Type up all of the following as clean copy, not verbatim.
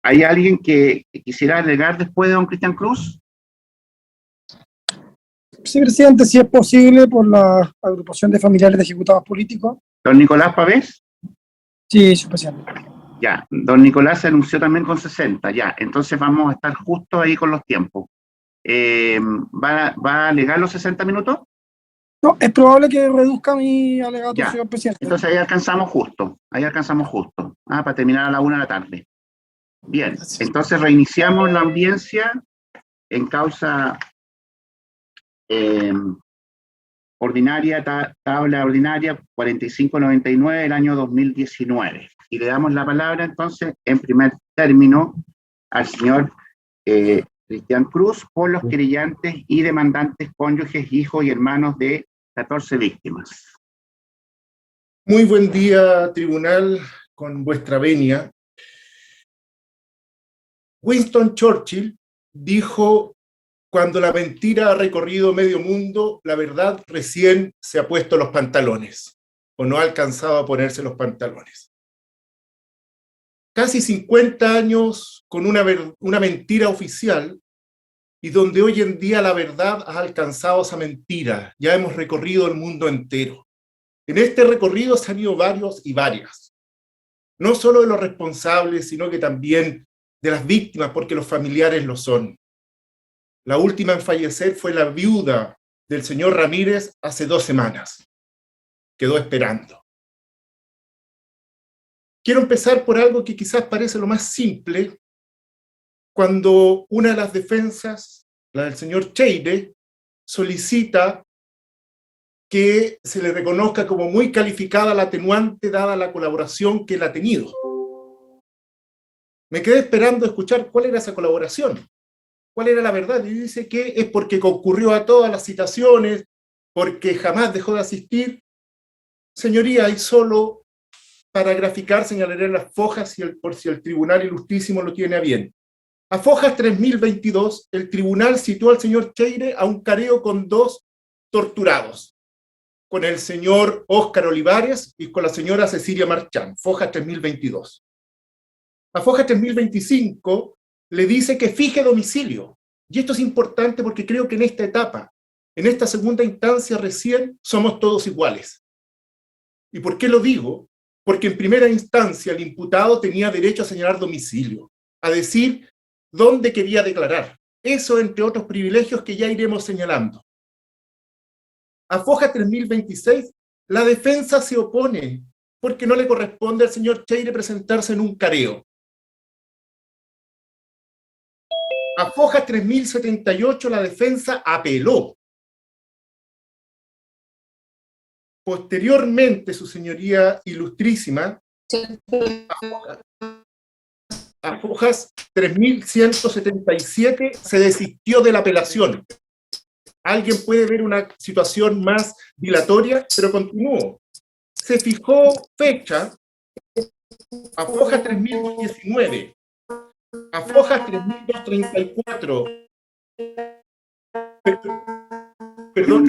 ¿Hay alguien que quisiera alegar después de don Cristian Cruz? Sí, presidente, si es posible, por la agrupación de familiares de ejecutados políticos. ¿Don Nicolás Pavés? Sí, señor presidente. Ya, don Nicolás se anunció también con 60, ya, entonces vamos a estar justo ahí con los tiempos. ¿Va a alegar los 60 minutos? No, es probable que reduzca mi alegato, Ya, señor presidente. entonces ahí alcanzamos justo, para terminar a la 1 de la tarde. Bien, Gracias. entonces reiniciamos la audiencia en causa ordinaria, tabla ordinaria 4599 del año 2019. Y le damos la palabra entonces, en primer término, al señor Cristian Cruz por los querellantes y demandantes cónyuges, hijos y hermanos de 14 víctimas. Muy buen día, tribunal, con vuestra venia. Winston Churchill dijo: cuando la mentira ha recorrido medio mundo, la verdad recién se ha puesto los pantalones, o no ha alcanzado a ponerse los pantalones. Casi 50 años con una mentira oficial, y donde hoy en día la verdad ha alcanzado esa mentira. Ya hemos recorrido el mundo entero. En este recorrido se han ido varios y varias. No solo de los responsables, sino que también de las víctimas, porque los familiares lo son. La última en fallecer fue la viuda del señor Ramírez hace 2 semanas. Quedó esperando. Quiero empezar por algo que quizás parece lo más simple, cuando una de las defensas, la del señor Cheire, solicita que se le reconozca como muy calificada la atenuante dada la colaboración que él ha tenido. Me quedé esperando escuchar cuál era esa colaboración, cuál era la verdad, y dice que es porque concurrió a todas las citaciones, porque jamás dejó de asistir. Señoría, hay solo para graficar, señalaré las fojas por si el Tribunal Ilustrísimo lo tiene a bien. A fojas 3022, el tribunal citó al señor Cheire a un careo con 2 torturados, con el señor Óscar Olivares y con la señora Cecilia Marchán, foja 3022. A foja 3025 le dice que fije domicilio, y esto es importante porque creo que en esta etapa, en esta segunda instancia recién, somos todos iguales. ¿Y por qué lo digo? Porque en primera instancia el imputado tenía derecho a señalar domicilio, a decir dónde quería declarar. Eso entre otros privilegios que ya iremos señalando. A foja 3026, la defensa se opone porque no le corresponde al señor Cheire presentarse en un careo. A foja 3078, la defensa apeló. Posteriormente, su señoría ilustrísima, a fojas 3177 se desistió de la apelación. Alguien puede ver una situación más dilatoria, pero continúo. Se fijó fecha a foja 3019, a foja 3234. Perdón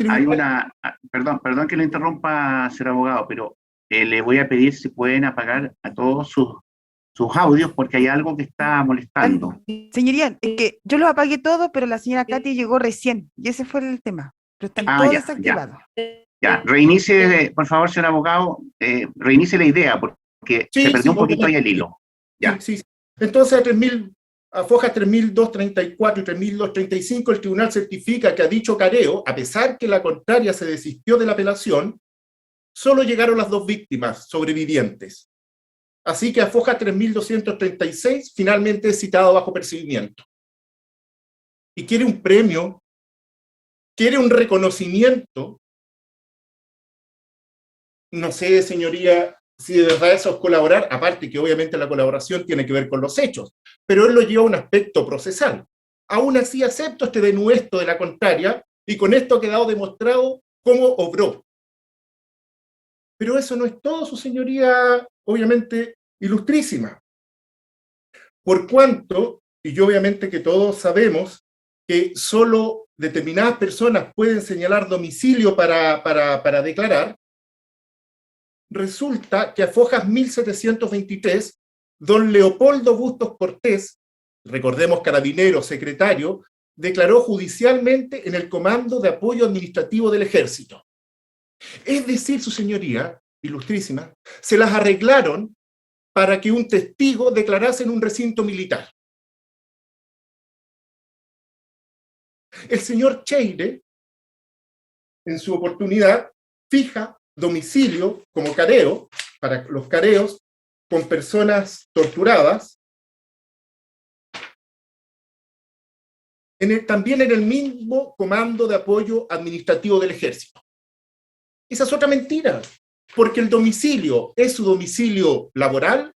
que le interrumpa, señor abogado, pero le voy a pedir si pueden apagar a todos sus audios porque hay algo que está molestando. Señoría, es que yo los apagué todos, pero la señora Katy llegó recién, y ese fue el tema. Pero están todos desactivados. Ya, reinicie, por favor, señor abogado, reinicie la idea, porque se perdió un poquito ahí el hilo. Ya. Sí. Entonces, a foja 3234 y 3235, el tribunal certifica que a dicho careo, a pesar que la contraria se desistió de la apelación, solo llegaron las 2 víctimas sobrevivientes. Así que a foja 3236 finalmente es citado bajo percibimiento. Y quiere un premio, quiere un reconocimiento. No sé, señoría, si de verdad eso es colaborar, aparte que obviamente la colaboración tiene que ver con los hechos, pero él lo lleva a un aspecto procesal. Aún así acepto este denuesto de la contraria, y con esto ha quedado demostrado cómo obró. Pero eso no es todo, su señoría, obviamente, ilustrísima. Por cuanto, y yo obviamente que todos sabemos, que solo determinadas personas pueden señalar domicilio para declarar, resulta que a fojas 1723, don Leopoldo Bustos Cortés, recordemos carabinero, secretario, declaró judicialmente en el Comando de Apoyo Administrativo del Ejército. Es decir, su señoría, ilustrísima, se las arreglaron para que un testigo declarase en un recinto militar. El señor Cheire, en su oportunidad, fija domicilio como careo, para los careos, con personas torturadas, también en el mismo Comando de Apoyo Administrativo del Ejército. Esa es otra mentira, porque el domicilio es su domicilio laboral,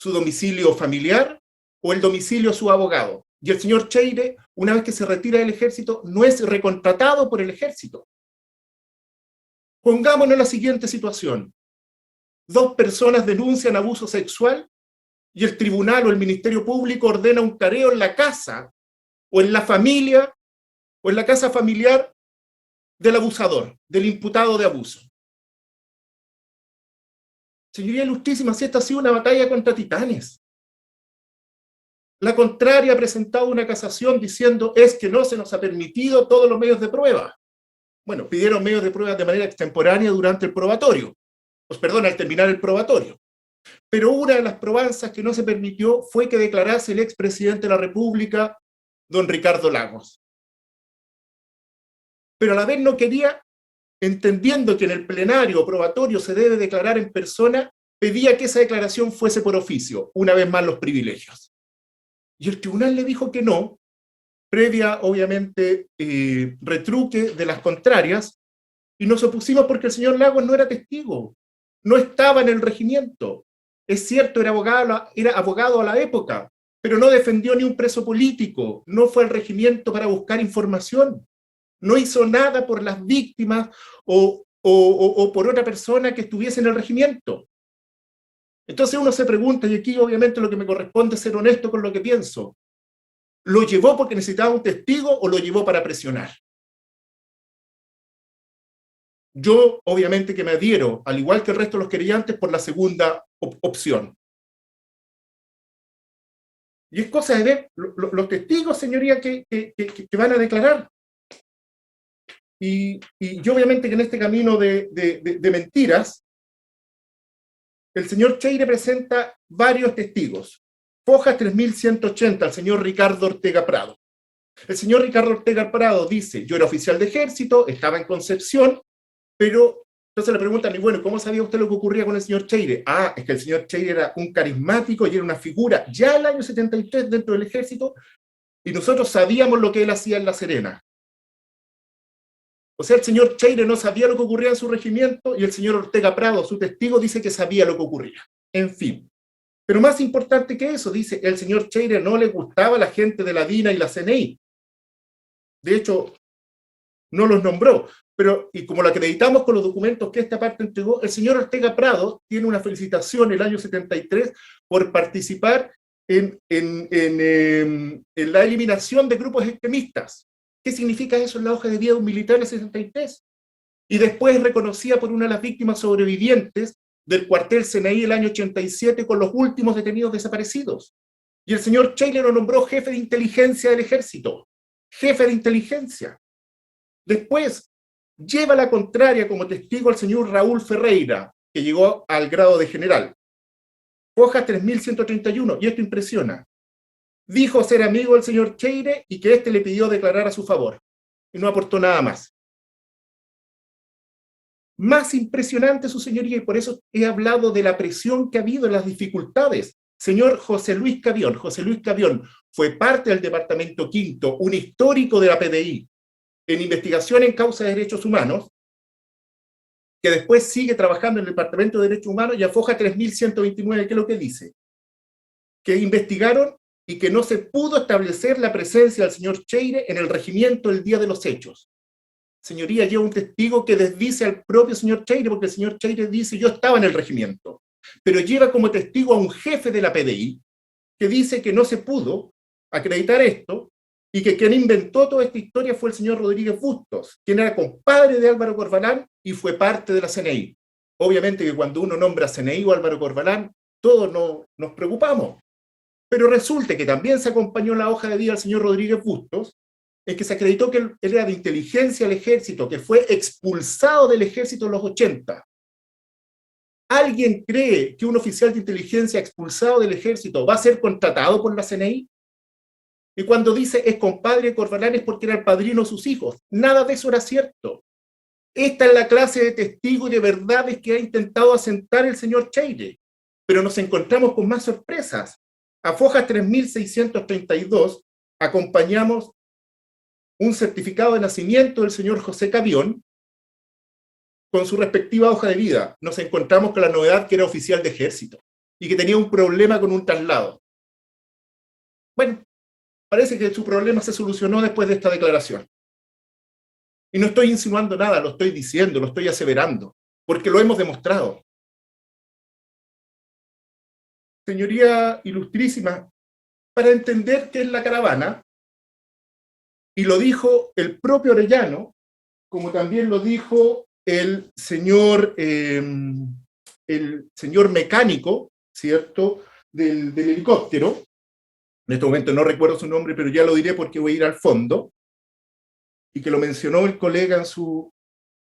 su domicilio familiar o el domicilio de su abogado. Y el señor Cheire, una vez que se retira del ejército, no es recontratado por el ejército. Pongámonos en la siguiente situación. 2 personas denuncian abuso sexual y el tribunal o el Ministerio Público ordena un careo en la casa o en la familia o en la casa familiar del abusador, del imputado de abuso. Señoría ilustrísima, si esta ha sido una batalla contra titanes. La contraria ha presentado una casación diciendo es que no se nos ha permitido todos los medios de prueba. Bueno, pidieron medios de prueba de manera extemporánea durante el probatorio. Pues perdón, al terminar el probatorio. Pero una de las probanzas que no se permitió fue que declarase el expresidente de la República, don Ricardo Lagos. Pero a la vez no quería, entendiendo que en el plenario probatorio se debe declarar en persona, pedía que esa declaración fuese por oficio, una vez más los privilegios. Y el tribunal le dijo que no, previa, obviamente, retruque de las contrarias, y nos opusimos porque el señor Lagos no era testigo, no estaba en el regimiento. Es cierto, era abogado a la época, pero no defendió ni un preso político, no fue al regimiento para buscar información, no hizo nada por las víctimas o por otra persona que estuviese en el regimiento. Entonces uno se pregunta, y aquí obviamente lo que me corresponde es ser honesto con lo que pienso, ¿lo llevó porque necesitaba un testigo o lo llevó para presionar? Yo obviamente que me adhiero, al igual que el resto de los querellantes, por la segunda opción. Y es cosa de ver los testigos, señoría, que van a declarar. Y obviamente que en este camino de mentiras, el señor Cheire presenta varios testigos. Foja 3180, al señor Ricardo Ortega Prado. El señor Ricardo Ortega Prado dice, yo era oficial de ejército, estaba en Concepción, pero entonces le preguntan, y bueno, ¿cómo sabía usted lo que ocurría con el señor Cheire? Ah, es que el señor Cheire era un carismático y era una figura ya el año 73 dentro del ejército, y nosotros sabíamos lo que él hacía en La Serena. O sea, el señor Cheire no sabía lo que ocurría en su regimiento y el señor Ortega Prado, su testigo, dice que sabía lo que ocurría. En fin. Pero más importante que eso, dice, el señor Cheire no le gustaba a la gente de la DINA y la CNI. De hecho, no los nombró. Pero, y como lo acreditamos con los documentos que esta parte entregó, el señor Ortega Prado tiene una felicitación el año 73 por participar en la eliminación de grupos extremistas. ¿Qué significa eso en la hoja de vida de un militar en el 63? Y después reconocida por una de las víctimas sobrevivientes del cuartel CNI el año 87 con los últimos detenidos desaparecidos. Y el señor Cheire lo nombró jefe de inteligencia del ejército. Jefe de inteligencia. Después lleva la contraria como testigo al señor Raúl Ferreira, que llegó al grado de general. Hoja 3131, y esto impresiona. Dijo ser amigo del señor Cheire y que éste le pidió declarar a su favor. Y no aportó nada más. Más impresionante, su señoría, y por eso he hablado de la presión que ha habido en las dificultades. Señor José Luis Cabión. José Luis Cabión fue parte del Departamento Quinto, un histórico de la PDI, en investigación en causa de derechos humanos, que después sigue trabajando en el Departamento de Derechos Humanos y afoja 3129, ¿qué es lo que dice? Que investigaron y que no se pudo establecer la presencia del señor Cheire en el regimiento el día de los hechos. Señoría, lleva un testigo que desdice al propio señor Cheire, porque el señor Cheire dice, yo estaba en el regimiento, pero lleva como testigo a un jefe de la PDI, que dice que no se pudo acreditar esto, y que quien inventó toda esta historia fue el señor Rodríguez Bustos, quien era compadre de Álvaro Corbalán y fue parte de la CNI. Obviamente que cuando uno nombra CNI o Álvaro Corbalán, todos nos preocupamos. Pero resulta que también se acompañó la hoja de vida al señor Rodríguez Bustos, en que se acreditó que él era de inteligencia del ejército, que fue expulsado del ejército en los 80. ¿Alguien cree que un oficial de inteligencia expulsado del ejército va a ser contratado por la CNI? Y cuando dice es compadre de Corbalán es porque era el padrino de sus hijos. Nada de eso era cierto. Esta es la clase de testigos y de verdades que ha intentado asentar el señor Cheire. Pero nos encontramos con más sorpresas. A Fojas 3632 acompañamos un certificado de nacimiento del señor José Cabión con su respectiva hoja de vida. Nos encontramos con la novedad que era oficial de ejército y que tenía un problema con un traslado. Bueno, parece que su problema se solucionó después de esta declaración. Y no estoy insinuando nada, lo estoy diciendo, lo estoy aseverando, porque lo hemos demostrado. Señoría ilustrísima, para entender qué es la caravana, y lo dijo el propio Orellano, como también lo dijo el señor mecánico, ¿cierto?, del helicóptero. En este momento no recuerdo su nombre, pero ya lo diré porque voy a ir al fondo, y que lo mencionó el colega en su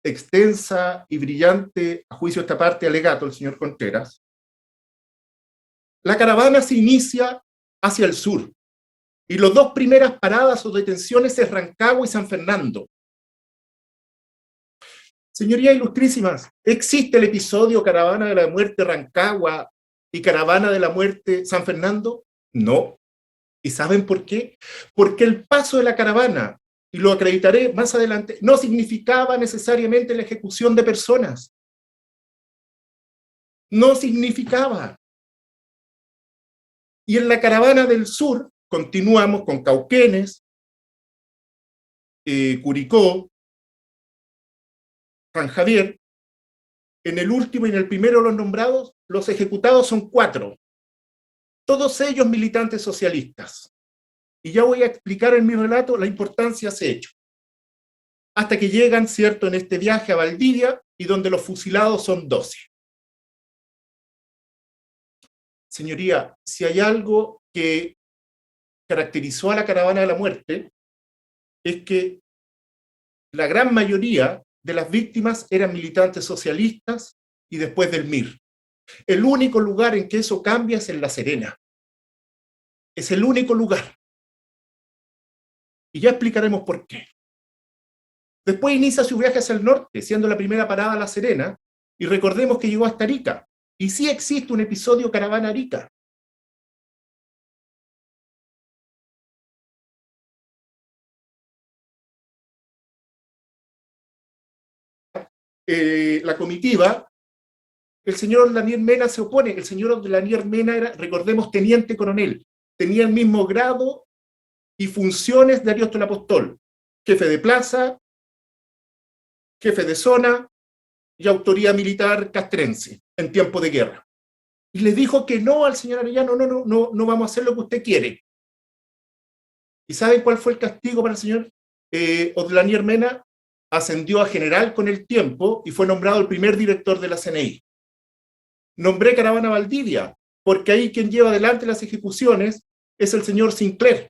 extensa y brillante, a juicio de esta parte, alegato, el señor Contreras. La caravana se inicia hacia el sur, y las dos primeras paradas o detenciones es Rancagua y San Fernando. Señorías ilustrísimas, ¿existe el episodio Caravana de la Muerte Rancagua y Caravana de la Muerte San Fernando? No. ¿Y saben por qué? Porque el paso de la caravana, y lo acreditaré más adelante, no significaba necesariamente la ejecución de personas. No significaba. Y en la caravana del sur continuamos con Cauquenes, Curicó, San Javier. En el último y en el primero de los nombrados, los ejecutados son 4. Todos ellos militantes socialistas. Y ya voy a explicar en mi relato la importancia de ese hecho. Hasta que llegan, ¿cierto?, en este viaje a Valdivia, y donde los fusilados son 12. Señoría, si hay algo que caracterizó a la caravana de la muerte, es que la gran mayoría de las víctimas eran militantes socialistas y después del MIR. El único lugar en que eso cambia es en La Serena. Es el único lugar. Y ya explicaremos por qué. Después inicia su viaje hacia el norte, siendo la primera parada La Serena, y recordemos que llegó hasta Arica. Y sí existe un episodio Caravana Arica. La comitiva, el señor Lanier Mena se opone. El señor Lanier Mena era, recordemos, teniente coronel. Tenía el mismo grado y funciones de Ariosto Apóstol. Jefe de plaza, jefe de zona y autoridad militar castrense en tiempo de guerra. Y le dijo que no al señor Arellano, no vamos a hacer lo que usted quiere. ¿Y saben cuál fue el castigo para el señor Odlanier Mena? Ascendió a general con el tiempo y fue nombrado el primer director de la CNI. Nombré Caravana Valdivia, porque ahí quien lleva adelante las ejecuciones es el señor Sinclair.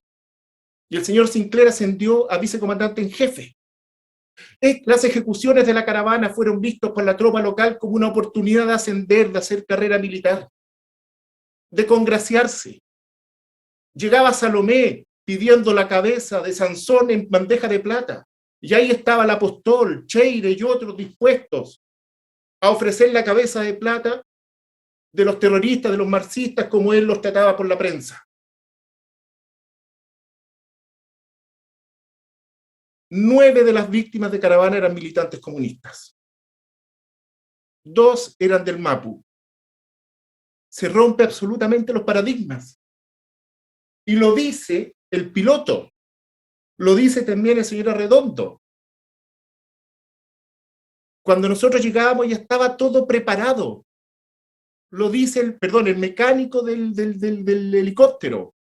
Y el señor Sinclair ascendió a vicecomandante en jefe. Las ejecuciones de la caravana fueron vistas por la tropa local como una oportunidad de ascender, de hacer carrera militar, de congraciarse. Llegaba Salomé pidiendo la cabeza de Sansón en bandeja de plata, y ahí estaba el Apóstol, Cheire y otros dispuestos a ofrecer la cabeza de plata de los terroristas, de los marxistas, como él los trataba por la prensa. 9 de las víctimas de caravana eran militantes comunistas. 2 eran del MAPU. Se rompe absolutamente los paradigmas. Y lo dice el piloto. Lo dice también el señor Arredondo. Cuando nosotros llegábamos ya estaba todo preparado. Lo dice el mecánico del helicóptero.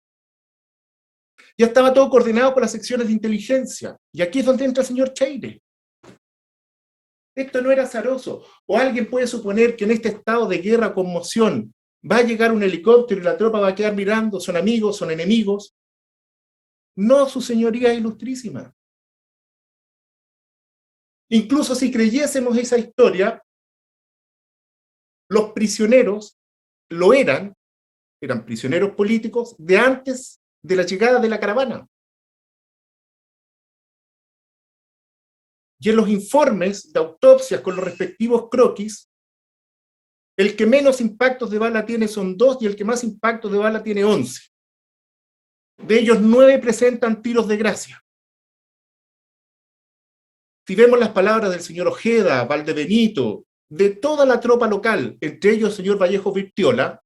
Ya estaba todo coordinado por las secciones de inteligencia. Y aquí es donde entra el señor Cheire. Esto no era azaroso. O alguien puede suponer que en este estado de guerra, conmoción, va a llegar un helicóptero y la tropa va a quedar mirando, son amigos, son enemigos. No, su señoría ilustrísima. Incluso si creyésemos esa historia, los prisioneros lo eran prisioneros políticos de antes de la llegada de la caravana. Y en los informes de autopsias con los respectivos croquis, el que menos impactos de bala tiene son 2 y el que más impactos de bala tiene 11. De ellos 9 presentan tiros de gracia. Si vemos las palabras del señor Ojeda, Valdebenito, de toda la tropa local, entre ellos el señor Vallejo Virtiola,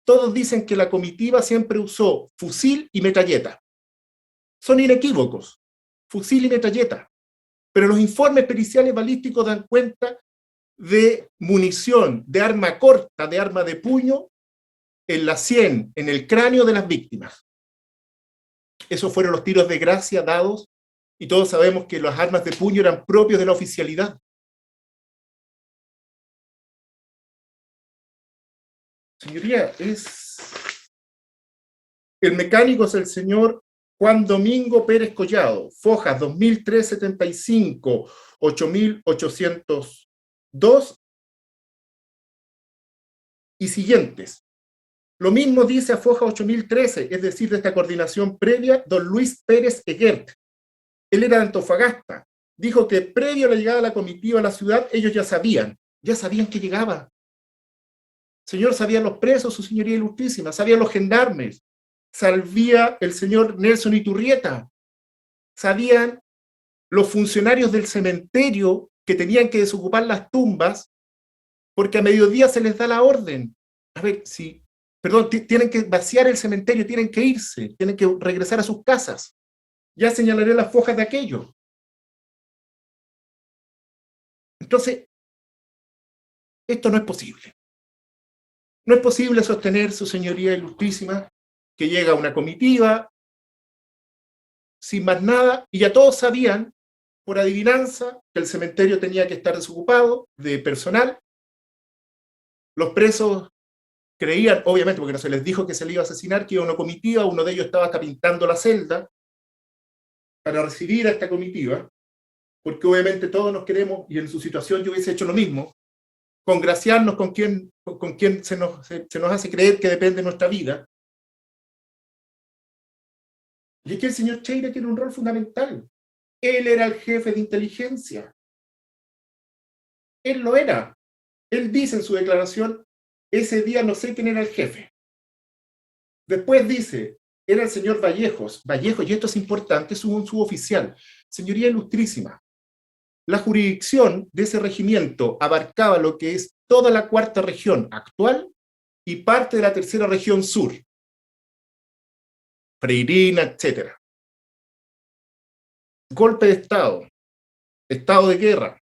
todos dicen que la comitiva siempre usó fusil y metralleta. Son inequívocos, fusil y metralleta. Pero los informes periciales balísticos dan cuenta de munición, de arma corta, de arma de puño, en la sien, en el cráneo de las víctimas. Esos fueron los tiros de gracia dados, y todos sabemos que las armas de puño eran propios de la oficialidad. Señoría, el mecánico es el señor Juan Domingo Pérez Collado, Fojas 2375, 8802 y siguientes. Lo mismo dice a Foja 8013, es decir, de esta coordinación previa, don Luis Pérez Eguert. Él era de Antofagasta. Dijo que previo a la llegada de la comitiva a la ciudad, ellos ya sabían que llegaba. Señor, sabían los presos, su señoría ilustrísima, sabían los gendarmes, sabía el señor Nelson Iturrieta, sabían los funcionarios del cementerio que tenían que desocupar las tumbas porque a mediodía se les da la orden. Tienen que vaciar el cementerio, tienen que irse, tienen que regresar a sus casas. Ya señalaré las fojas de aquello. Entonces, esto no es posible. No es posible sostener, su señoría ilustrísima, que llega una comitiva, sin más nada, y ya todos sabían, por adivinanza, que el cementerio tenía que estar desocupado de personal. Los presos creían, obviamente, porque no se les dijo que se le iba a asesinar, que iba una comitiva, uno de ellos estaba hasta pintando la celda para recibir a esta comitiva, porque obviamente todos nos queremos, y en su situación yo hubiese hecho lo mismo, congraciarnos con quien se nos hace creer que depende de nuestra vida. Y es que el señor Cheire tiene un rol fundamental. Él era el jefe de inteligencia. Él lo era. Él dice en su declaración, ese día no sé quién era el jefe. Después dice, era el señor Vallejos, y esto es importante, es un suboficial. Señoría ilustrísima, la jurisdicción de ese regimiento abarcaba lo que es toda la 4ª región actual y parte de la 3ª región sur. Freirina, etc. Golpe de Estado, estado de guerra.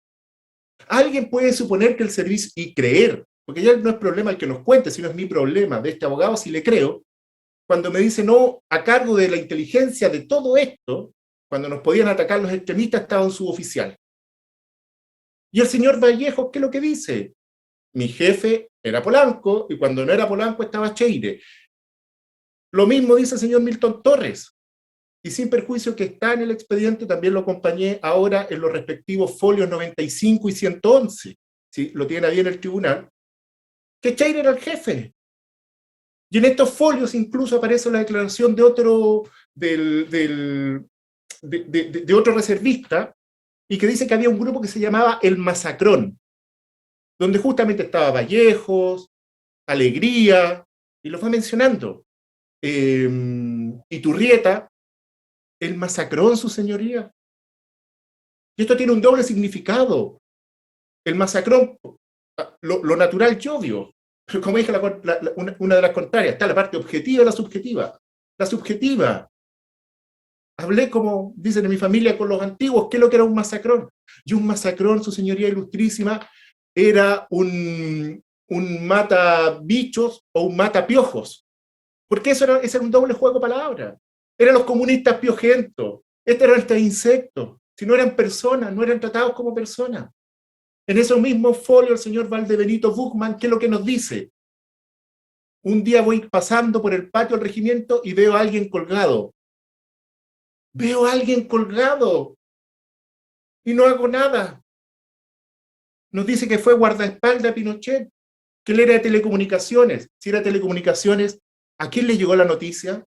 Alguien puede suponer que el servicio, y creer, porque ya no es problema el que nos cuente, sino es mi problema de este abogado, si le creo, cuando me dice, no, a cargo de la inteligencia de todo esto, cuando nos podían atacar los extremistas, estaba un suboficial. Y el señor Vallejo, ¿qué es lo que dice? Mi jefe era Polanco, y cuando no era Polanco estaba Cheire. Lo mismo dice el señor Milton Torres, y sin perjuicio que está en el expediente, también lo acompañé ahora en los respectivos folios 95 y 111, si lo tiene ahí en el tribunal, que Cheire era el jefe. Y en estos folios incluso aparece la declaración de otro, de otro reservista, y que dice que había un grupo que se llamaba El Masacrón, donde justamente estaba Vallejos, Alegría, y lo fue mencionando, Iturrieta, El Masacrón, su señoría. Y esto tiene un doble significado. El masacrón, lo natural y obvio, como dije, una de las contrarias, está la parte objetiva y la subjetiva. La subjetiva. Hablé, como dicen en mi familia, con los antiguos, ¿qué es lo que era un masacrón? Y un masacrón, su señoría ilustrísima, era un mata bichos o un mata piojos. Porque ese era un doble juego de palabras. Eran los comunistas piojentos. Este era este insecto. Si no eran personas, no eran tratados como personas. En esos mismos folios, el señor Valdebenito Buchmann, ¿qué es lo que nos dice? Un día voy pasando por el patio del regimiento y veo a alguien colgado. Veo a alguien colgado y no hago nada. Nos dice que fue guardaespaldas de Pinochet, que él era de telecomunicaciones. Si era de telecomunicaciones, ¿a quién le llegó la noticia?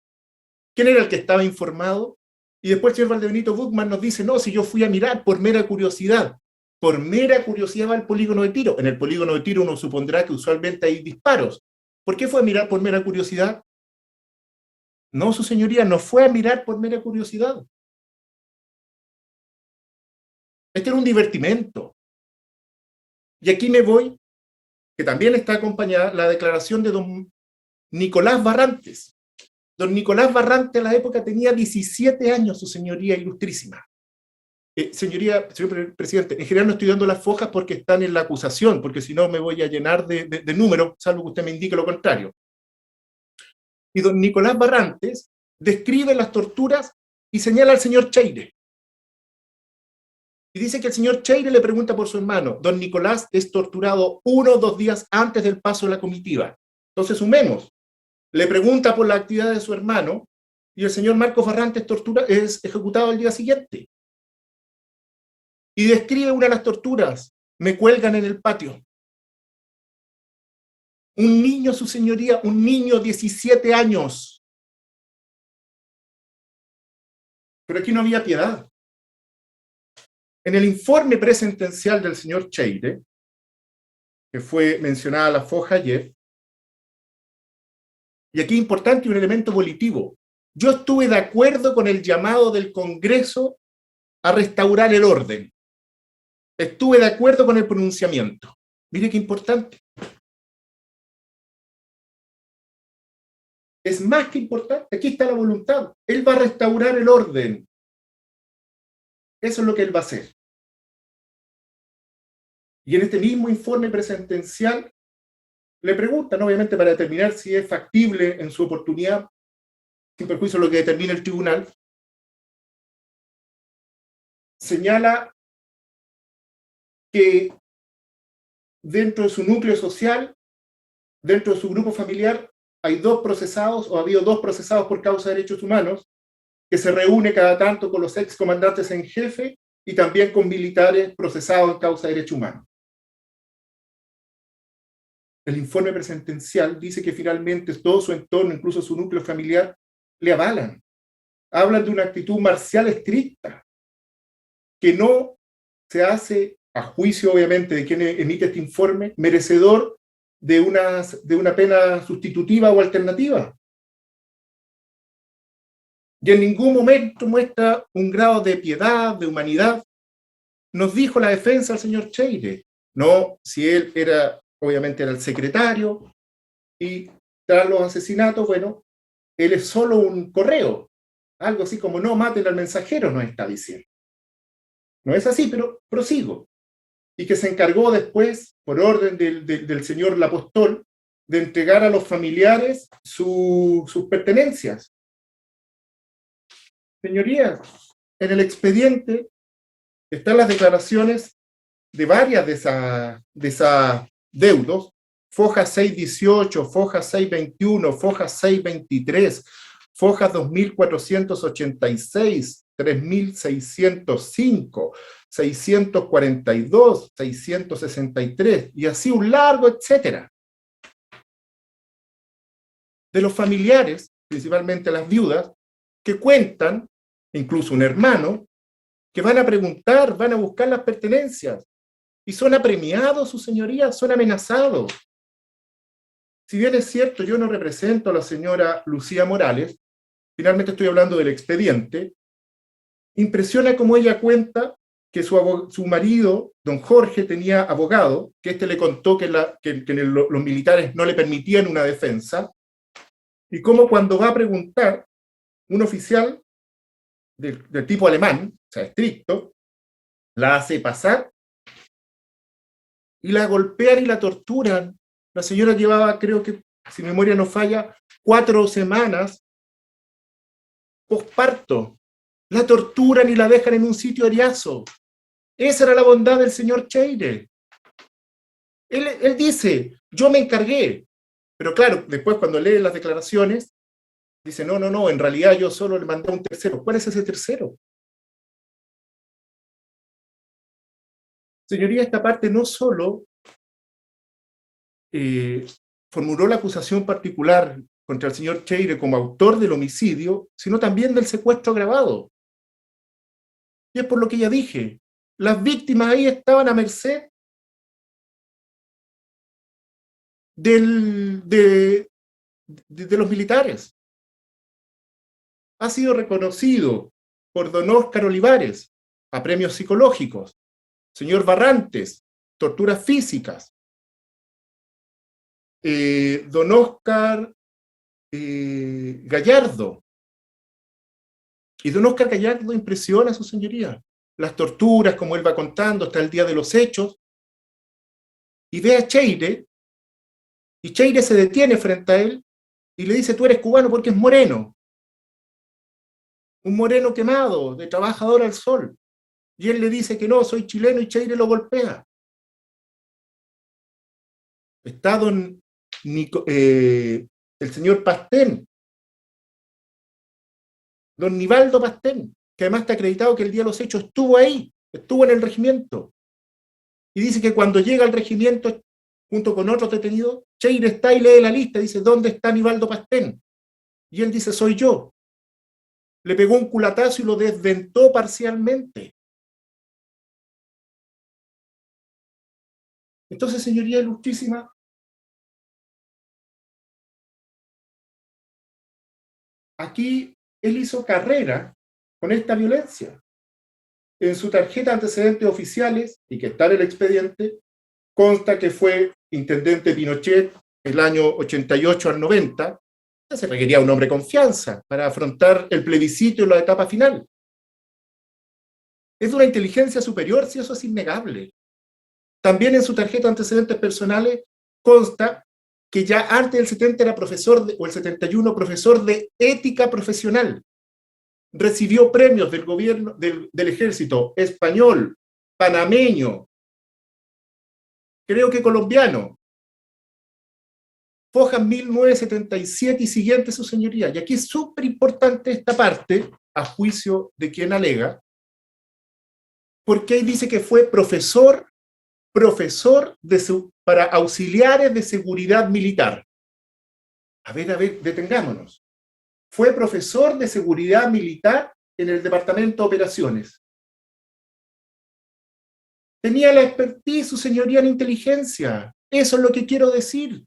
¿Quién era el que estaba informado? Y después el señor Valdebenito Buchmann nos dice, no, si yo fui a mirar por mera curiosidad. Por mera curiosidad va al polígono de tiro. En el polígono de tiro uno supondrá que usualmente hay disparos. ¿Por qué fue a mirar por mera curiosidad? No, su señoría, no fue a mirar por mera curiosidad. Este era un divertimento. Y aquí me voy, que también está acompañada la declaración de don Nicolás Barrantes. Don Nicolás Barrantes a la época tenía 17 años, su señoría ilustrísima. Señoría, señor presidente, en general no estoy dando las fojas porque están en la acusación, porque si no me voy a llenar de números, salvo que usted me indique lo contrario. Y don Nicolás Barrantes describe las torturas y señala al señor Cheire. Y dice que el señor Cheire le pregunta por su hermano. Don Nicolás es torturado 1 o 2 días antes del paso de la comitiva. Entonces sumemos. Le pregunta por la actividad de su hermano y el señor Marcos Barrantes es ejecutado al día siguiente. Y describe una de las torturas. Me cuelgan en el patio. Un niño, su señoría, un niño 17 años. Pero aquí no había piedad. En el informe presentencial del señor Cheire, que fue mencionada la foja ayer, y aquí importante un elemento volitivo. Yo estuve de acuerdo con el llamado del Congreso a restaurar el orden. Estuve de acuerdo con el pronunciamiento. Mire qué importante. Es más que importante. Aquí está la voluntad. Él va a restaurar el orden. Eso es lo que él va a hacer. Y en este mismo informe presentencial le preguntan, obviamente para determinar si es factible en su oportunidad, sin perjuicio de lo que determine el tribunal, señala que dentro de su núcleo social, dentro de su grupo familiar, hay 2 procesados, o ha habido 2 procesados por causa de derechos humanos, que se reúne cada tanto con los excomandantes en jefe y también con militares procesados en causa de derechos humanos. El informe presentencial dice que finalmente todo su entorno, incluso su núcleo familiar, le avalan. Hablan de una actitud marcial estricta, que no se hace, a juicio obviamente de quien emite este informe, merecedor de una pena sustitutiva o alternativa. Y en ningún momento muestra un grado de piedad, de humanidad. Nos dijo la defensa al señor Cheire, no, si él era, obviamente era el secretario, y tras los asesinatos, bueno, él es solo un correo, algo así como no maten al mensajero, nos está diciendo. No es así, pero prosigo. Y que se encargó después, por orden del señor Lapostol, de entregar a los familiares sus pertenencias. Señorías, en el expediente están las declaraciones de varias de esas deudos, fojas 618, fojas 621, fojas 623, fojas 2486, 3605, 642, 663, y así un largo etcétera. De los familiares, principalmente las viudas, que cuentan, incluso un hermano, que van a preguntar, van a buscar las pertenencias, y son apremiados, sus señorías, son amenazados. Si bien es cierto, yo no represento a la señora Lucía Morales, finalmente estoy hablando del expediente, impresiona cómo ella cuenta que su marido, don Jorge, tenía abogado, que le contó que los militares no le permitían una defensa, y cómo cuando va a preguntar, un oficial del tipo alemán, o sea, estricto, la hace pasar y la golpean y la torturan. La señora llevaba, creo que, si mi memoria no falla, 4 semanas posparto. La torturan y la dejan en un sitio eriazo. Esa era la bondad del señor Cheire. Él dice, yo me encargué. Pero claro, después cuando lee las declaraciones, dice, no, en realidad yo solo le mandé a un tercero. ¿Cuál es ese tercero? Señoría, esta parte no solo formuló la acusación particular contra el señor Cheire como autor del homicidio, sino también del secuestro agravado. Y es por lo que ya dije, las víctimas ahí estaban a merced de los militares. Ha sido reconocido por don Óscar Olivares a premios psicológicos, señor Barrantes, torturas físicas, don Óscar Gallardo. Y don Óscar Gallardo impresiona a su señoría. Las torturas, como él va contando, hasta el día de los hechos. Y ve a Cheire, y Cheire se detiene frente a él y le dice, tú eres cubano porque es moreno. Un moreno quemado, de trabajador al sol. Y él le dice que no, soy chileno, y Cheire lo golpea. Está el señor Pastén, don Nivaldo Pastén, que además está acreditado que el día de los hechos estuvo ahí, estuvo en el regimiento. Y dice que cuando llega al regimiento, junto con otros detenidos, Cheire está y lee la lista, dice, ¿dónde está Nivaldo Pastén? Y él dice, soy yo. Le pegó un culatazo y lo desdentó parcialmente. Entonces, señoría ilustrísima, aquí él hizo carrera con esta violencia. En su tarjeta de antecedentes oficiales, y que está en el expediente, consta que fue intendente Pinochet el año 88 al 90, se requería un hombre de confianza para afrontar el plebiscito y la etapa final. Es de una inteligencia superior, si eso es innegable. También en su tarjeta de antecedentes personales consta que ya antes del 70 era profesor, o el 71, profesor de ética profesional. Recibió premios del gobierno, del ejército español, panameño, creo que colombiano. Fojas 1977 y siguiente, su señoría. Y aquí es súper importante esta parte, a juicio de quien alega, porque ahí dice que fue profesor para auxiliares de seguridad militar. A ver, detengámonos. Fue profesor de seguridad militar en el Departamento de Operaciones. Tenía la expertise, su señoría, en inteligencia. Eso es lo que quiero decir.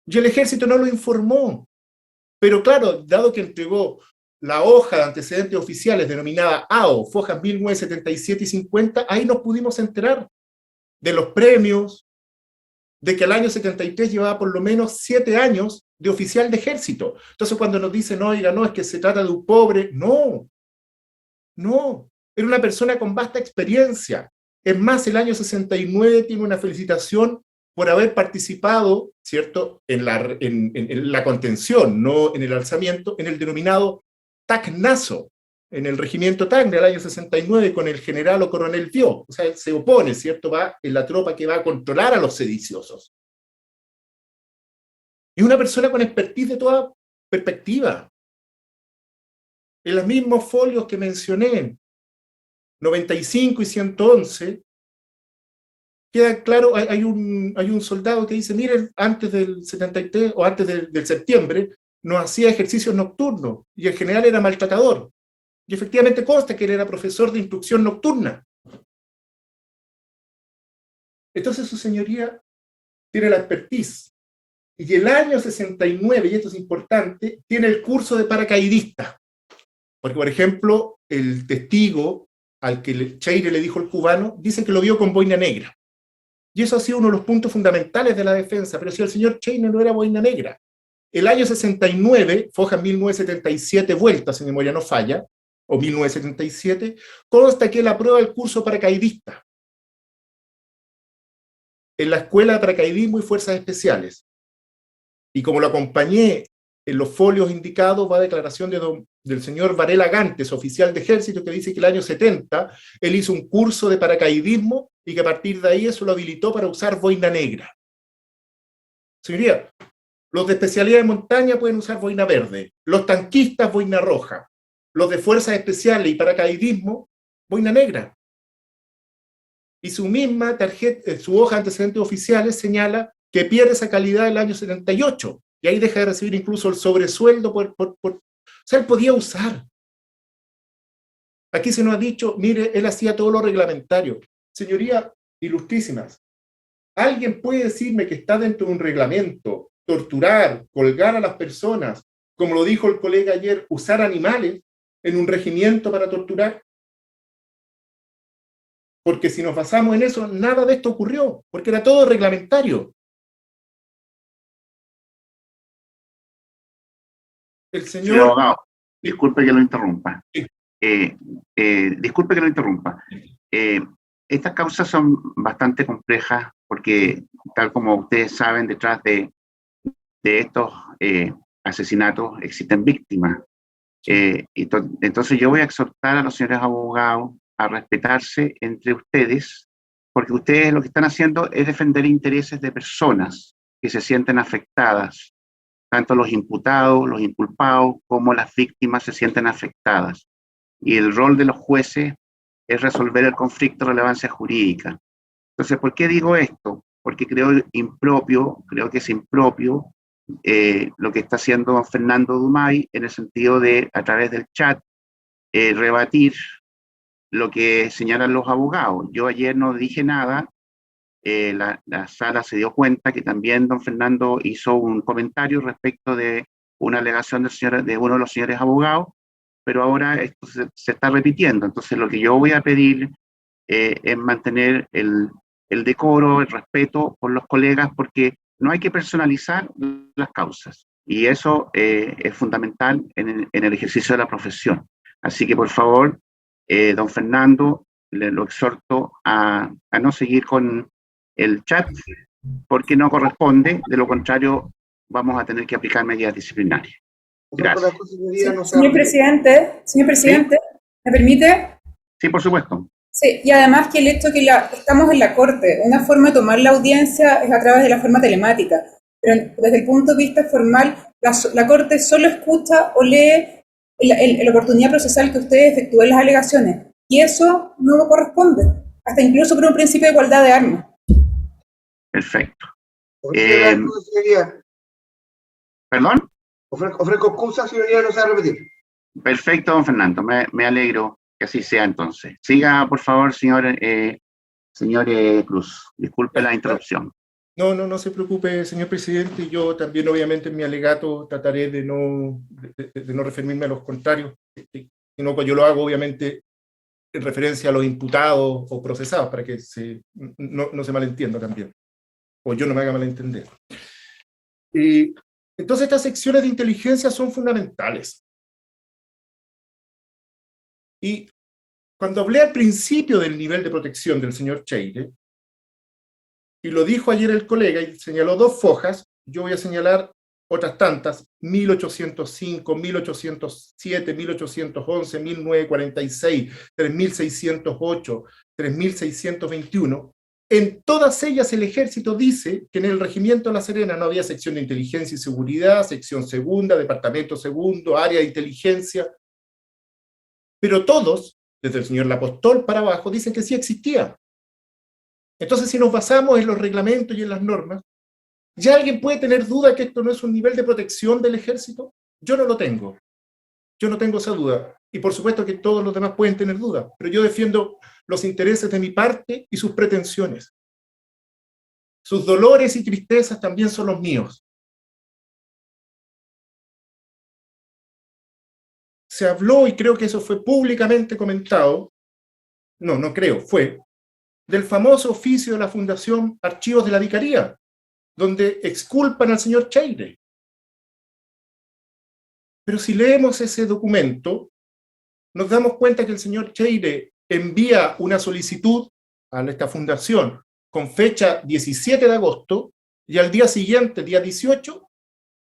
Y el ejército no lo informó. Pero claro, dado que entregó la hoja de antecedentes oficiales denominada AO, Fojas 1977 y 50, ahí nos pudimos enterar de los premios, de que al año 73 llevaba por lo menos 7 años de oficial de ejército. Entonces cuando nos dicen, oiga, no, es que se trata de un pobre, no, era una persona con vasta experiencia. Es más, el año 69 tiene una felicitación por haber participado, ¿cierto?, en la contención, no en el alzamiento, en el denominado Tacnazo, en el regimiento Tacna, del año 69, con el general o coronel Vió. O sea, él se opone, ¿cierto?, va en la tropa que va a controlar a los sediciosos. Es una persona con expertise de toda perspectiva. En los mismos folios que mencioné, 95 y 111, queda claro, hay un soldado que dice, miren, antes del 73 o antes del septiembre, no hacía ejercicios nocturnos y el general era maltratador. Y efectivamente consta que él era profesor de instrucción nocturna. Entonces su señoría tiene la expertise. Y el año 69, y esto es importante, tiene el curso de paracaidista. Porque, por ejemplo, el testigo al que Cheire le dijo el cubano, dice que lo vio con boina negra. Y eso ha sido uno de los puntos fundamentales de la defensa. Pero si el señor Cheire no era boina negra. El año 69, Fojas 1977, vuelta, si mi memoria no falla, o 1977, consta que él aprueba el curso paracaidista en la Escuela de Paracaidismo y Fuerzas Especiales. Y como lo acompañé en los folios indicados, va a declaración del señor Varela Gantes, oficial de ejército, que dice que el año 70 él hizo un curso de paracaidismo y que a partir de ahí eso lo habilitó para usar boina negra. O Señoría, los de especialidad de montaña pueden usar boina verde, los tanquistas boina roja, los de fuerzas especiales y paracaidismo boina negra. Y su misma tarjeta, su hoja de antecedentes oficiales señala que pierde esa calidad el año 78, y ahí deja de recibir incluso el sobresueldo o sea, él podía usar. Aquí se nos ha dicho, mire, él hacía todo lo reglamentario. Señoría, ilustrísimas, ¿alguien puede decirme que está dentro de un reglamento torturar, colgar a las personas, como lo dijo el colega ayer, usar animales en un regimiento para torturar? Porque si nos basamos en eso, nada de esto ocurrió, porque era todo reglamentario. El señor... Señor abogado, disculpe que lo interrumpa. Sí. Disculpe que lo interrumpa. Estas causas son bastante complejas porque, tal como ustedes saben, detrás de estos asesinatos existen víctimas. Entonces yo voy a exhortar a los señores abogados a respetarse entre ustedes, porque ustedes lo que están haciendo es defender intereses de personas que se sienten afectadas. Tanto los imputados, los inculpados, como las víctimas se sienten afectadas. Y el rol de los jueces es resolver el conflicto de relevancia jurídica. Entonces, ¿por qué digo esto? Porque creo que es impropio lo que está haciendo don Fernando Dumay, en el sentido de, a través del chat, rebatir lo que señalan los abogados. Yo ayer no dije nada, la sala se dio cuenta que también don Fernando hizo un comentario respecto de una alegación de uno de los señores abogados, pero ahora esto se está repitiendo. Entonces lo que yo voy a pedir es mantener el decoro, el respeto por los colegas, porque no hay que personalizar las causas, y eso es fundamental en el ejercicio de la profesión. Así que por favor, don Fernando, lo exhorto a no seguir con el chat, porque no corresponde, de lo contrario vamos a tener que aplicar medidas disciplinarias. Gracias. Señor presidente, ¿Sí? ¿Me permite? Sí, por supuesto. Sí, y además que el hecho que estamos en la Corte, una forma de tomar la audiencia es a través de la forma telemática, pero desde el punto de vista formal, la Corte solo escucha o lee la oportunidad procesal que ustedes efectúen las alegaciones, y eso no corresponde, hasta incluso por un principio de igualdad de armas. Perfecto. Señoría. ¿Perdón? Ofrezco excusa, señoría, no se va a repetir. Perfecto, don Fernando, me alegro que así sea entonces. Siga, por favor, señor Cruz. Disculpe la interrupción. No se preocupe, señor presidente. Yo también, obviamente, en mi alegato trataré de no referirme a los contrarios, sino que yo lo hago, obviamente, en referencia a los imputados o procesados, para que no se malentienda también, o yo no me haga malentender. Entonces, estas secciones de inteligencia son fundamentales. Y cuando hablé al principio del nivel de protección del señor Cheire, y lo dijo ayer el colega y señaló 2 fojas, yo voy a señalar otras tantas: 1805, 1807, 1811, 1946, 3608, 3621. En todas ellas el ejército dice que en el regimiento de La Serena no había sección de inteligencia y seguridad, sección segunda, departamento segundo, área de inteligencia, pero todos, desde el señor Lapostol para abajo, dicen que sí existía. Entonces, si nos basamos en los reglamentos y en las normas, ¿ya alguien puede tener duda que esto no es un nivel de protección del ejército? Yo no lo tengo. Yo no tengo esa duda. Y por supuesto que todos los demás pueden tener dudas, pero yo defiendo los intereses de mi parte y sus pretensiones. Sus dolores y tristezas también son los míos. Se habló, y creo que eso fue públicamente comentado, no creo, fue, del famoso oficio de la Fundación Archivos de la Vicaría, donde exculpan al señor Cheire. Pero si leemos ese documento, nos damos cuenta que el señor Cheire envía una solicitud a esta fundación con fecha 17 de agosto, y al día siguiente, día 18,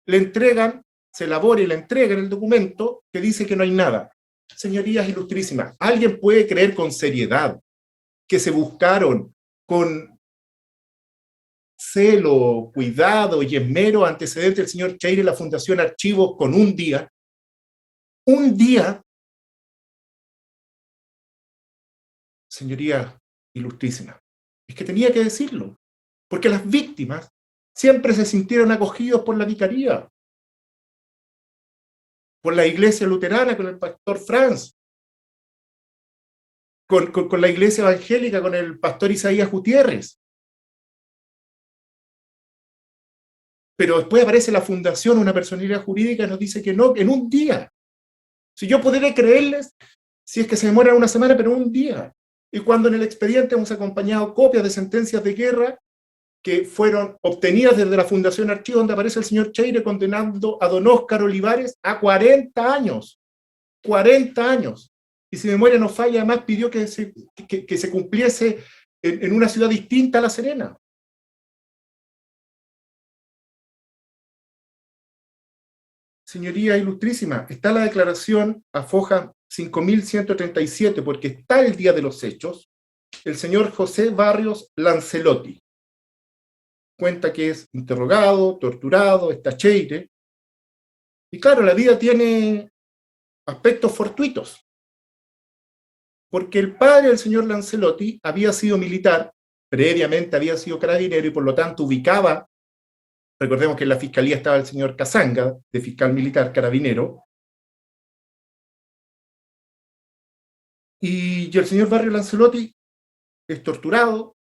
le entregan, se elabora y le entregan el documento que dice que no hay nada. Señorías ilustrísimas, ¿alguien puede creer con seriedad que se buscaron con celo, cuidado y esmero antecedente del señor Cheire la Fundación Archivos con un día, señoría ilustrísima, es que tenía que decirlo, porque las víctimas siempre se sintieron acogidos por la vicaría, por la iglesia luterana, con el pastor Franz, con la iglesia evangélica, con el pastor Isaías Gutiérrez. Pero después aparece la fundación, una personalidad jurídica, y nos dice que no, en un día. Si yo podré creerles, si es que se demora una semana, pero un día. Y cuando en el expediente hemos acompañado copias de sentencias de guerra que fueron obtenidas desde la Fundación Archivo, donde aparece el señor Cheire condenando a don Óscar Olivares a 40 años. 40 años. Y si memoria no falla, además pidió que se cumpliese en una ciudad distinta a La Serena. Señoría ilustrísima, está la declaración a foja 5137, porque está el día de los hechos, el señor José Barrios Lancelotti. Cuenta que es interrogado, torturado, está Cheire. Y claro, la vida tiene aspectos fortuitos. Porque el padre del señor Lancelotti había sido militar, previamente había sido carabinero y por lo tanto ubicaba, recordemos que en la fiscalía estaba el señor Casanga, de fiscal militar carabinero, y el señor Barrios Lancelotti es torturado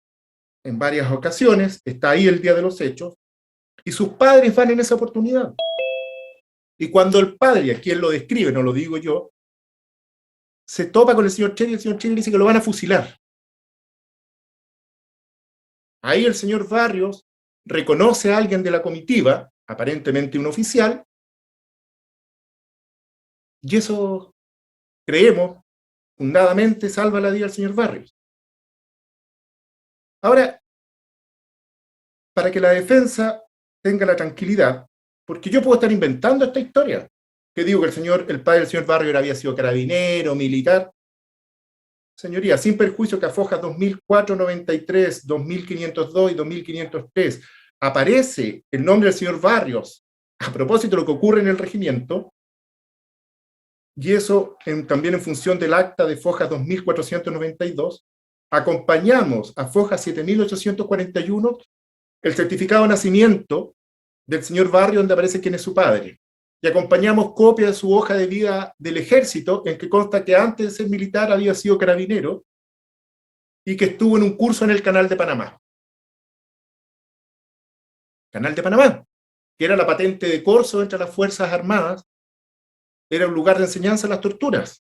en varias ocasiones, está ahí el día de los hechos, y sus padres van en esa oportunidad. Y cuando el padre, a quien lo describe, no lo digo yo, se topa con el señor Cheire, y el señor Cheire dice que lo van a fusilar. Ahí el señor Barrios reconoce a alguien de la comitiva, aparentemente un oficial, y eso, creemos, fundadamente salva la vida al señor Barrios. Ahora, para que la defensa tenga la tranquilidad, porque yo puedo estar inventando esta historia, que digo que el padre del señor Barrios había sido carabinero, militar. Señoría, sin perjuicio que a fojas 2493, 2502 y 2503 aparece el nombre del señor Barrios a propósito de lo que ocurre en el regimiento, y eso también en función del acta de fojas 2492, acompañamos a foja 7841 el certificado de nacimiento del señor Barrios, donde aparece quién es su padre. Y acompañamos copia de su hoja de vida del ejército, en que consta que antes de ser militar había sido carabinero y que estuvo en un curso en el Canal de Panamá. Canal de Panamá, que era la patente de corso entre las Fuerzas Armadas, era un lugar de enseñanza de las torturas.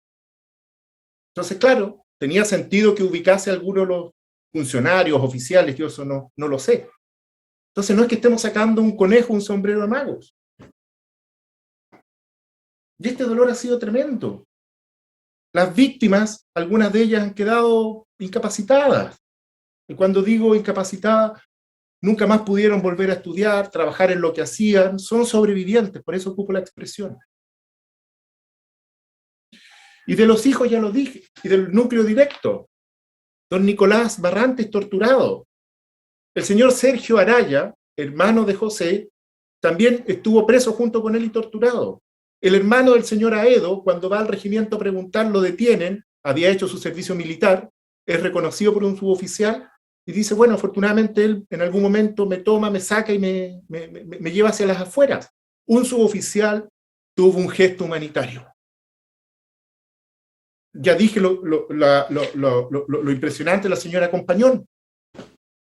Entonces, claro, tenía sentido que ubicase a alguno de los funcionarios, oficiales, yo eso no lo sé. Entonces no es que estemos sacando un conejo, un sombrero de magos. Y este dolor ha sido tremendo. Las víctimas, algunas de ellas han quedado incapacitadas. Y cuando digo incapacitadas, nunca más pudieron volver a estudiar, trabajar en lo que hacían, son sobrevivientes, por eso ocupo la expresión. Y de los hijos ya lo dije, y del núcleo directo. Don Nicolás Barrantes torturado. El señor Sergio Araya, hermano de José, también estuvo preso junto con él y torturado. El hermano del señor Aedo, cuando va al regimiento a preguntar, lo detienen, había hecho su servicio militar, es reconocido por un suboficial, y dice, bueno, afortunadamente él en algún momento me toma, me saca y me lleva hacia las afueras. Un suboficial tuvo un gesto humanitario. Ya dije lo impresionante de la señora Compañón,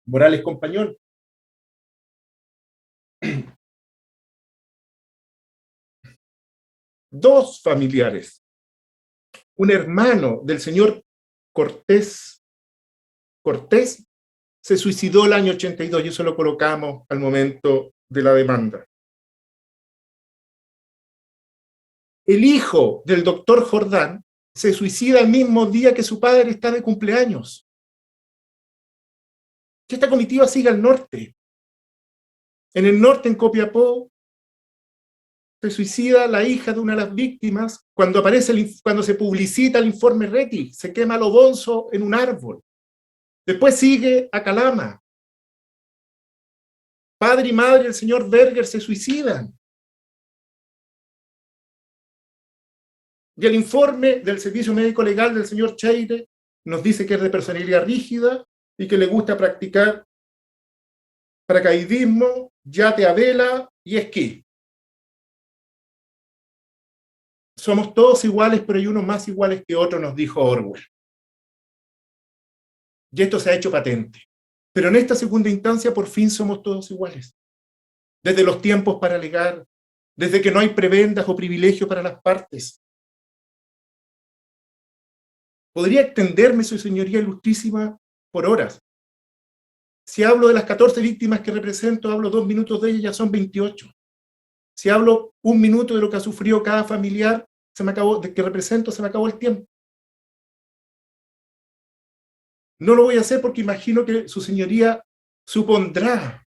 Morales Compañón. Dos familiares, un hermano del señor Cortés se suicidó el año 82, y eso lo colocamos al momento de la demanda. El hijo del doctor Jordán se suicida el mismo día que su padre está de cumpleaños. Que esta comitiva siga al norte. En el norte, en Copiapó, se suicida la hija de una de las víctimas cuando se publicita el informe Rettig, se quema lo bonzo en un árbol. Después sigue a Calama. padre y madre del señor Berger se suicidan. Y el informe del Servicio Médico Legal del señor Cheire nos dice que es de personalidad rígida y que le gusta practicar paracaidismo, yate a vela y esquí. Somos todos iguales, pero hay unos más iguales que otros, nos dijo Orwell. Y esto se ha hecho patente. Pero en esta segunda instancia, por fin somos todos iguales. Desde los tiempos para alegar, desde que no hay prebendas o privilegio para las partes. Podría extenderme, su señoría ilustrísima, por horas. Si hablo de las 14 víctimas que represento, hablo 2 minutos de ellas, ya son 28. Si hablo 1 minuto de lo que ha sufrido cada familiar que represento, se me acabó el tiempo. No lo voy a hacer porque imagino que su señoría supondrá,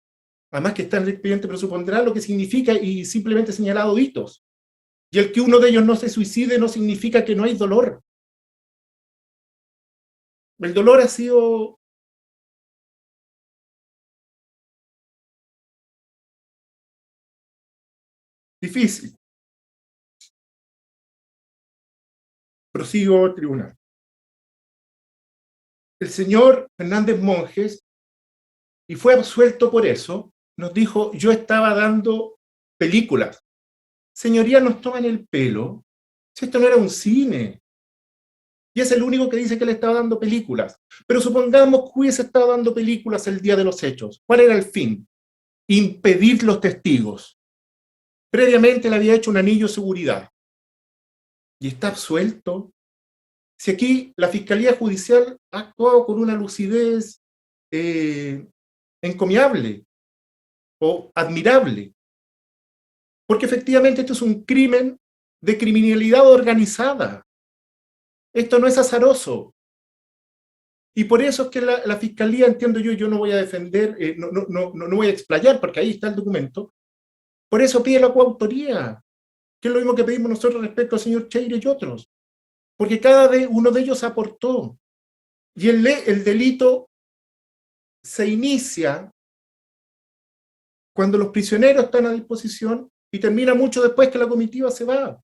además que está en el expediente, pero supondrá lo que significa y simplemente señalado hitos. Y el que uno de ellos no se suicide no significa que no hay dolor. El dolor ha sido difícil. Prosigo, tribunal. El señor Fernández Monjes, y fue absuelto por eso, nos dijo: yo estaba dando películas. Señoría, nos toman el pelo. Si esto no era un cine. Y es el único que dice que le estaba dando películas. Pero supongamos que hubiese estado dando películas el día de los hechos. ¿Cuál era el fin? Impedir los testigos. Previamente le había hecho un anillo de seguridad. Y está absuelto. Si aquí la Fiscalía Judicial ha actuado con una lucidez encomiable o admirable. Porque efectivamente esto es un crimen de criminalidad organizada. Esto no es azaroso. Y por eso es que la Fiscalía, entiendo yo no voy a defender, no voy a explayar, porque ahí está el documento. Por eso pide la coautoría, que es lo mismo que pedimos nosotros respecto al señor Cheire y otros. Porque cada uno de ellos aportó. Y el delito se inicia cuando los prisioneros están a disposición y termina mucho después que la comitiva se va.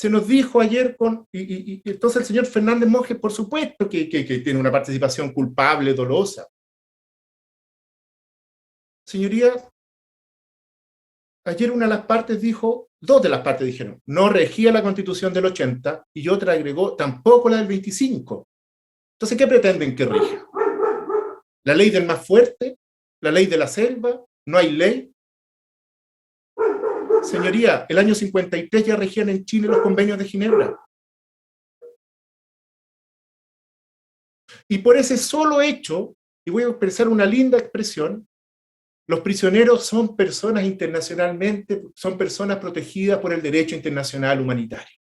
Se nos dijo ayer y entonces el señor Fernández Monjes, por supuesto que tiene una participación culpable, dolosa. Señoría, ayer una de las partes dijo, 2 de las partes dijeron, no regía la Constitución del 80, y otra agregó, tampoco la del 25. Entonces, ¿qué pretenden que rija? ¿La ley del más fuerte? ¿La ley de la selva? ¿No hay ley? Señoría, el año 53 ya regían en Chile los convenios de Ginebra. Y por ese solo hecho, y voy a expresar una linda expresión, los prisioneros son personas internacionalmente, son personas protegidas por el derecho internacional humanitario.